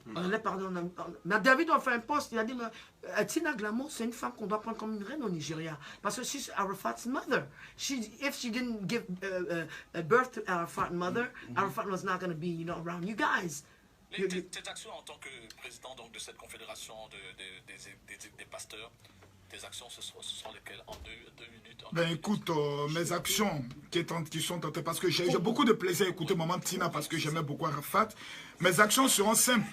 Mais David a fait un post, il a dit, Tina Glamour, c'est une femme qu'on doit prendre comme une reine au Nigeria. Parce que she's Arafat's mother. If she didn't give birth to Arafat's mother, Arafat was not going to be, around you guys. Tes actions en tant que président donc, de cette confédération des pasteurs, tes actions, ce sont lesquelles en deux minutes? Ben écoute, mes actions qui sont tentées, parce que j'ai beaucoup de plaisir à écouter Maman Tina, parce que j'aimais beaucoup Arafat. Mes actions seront simples.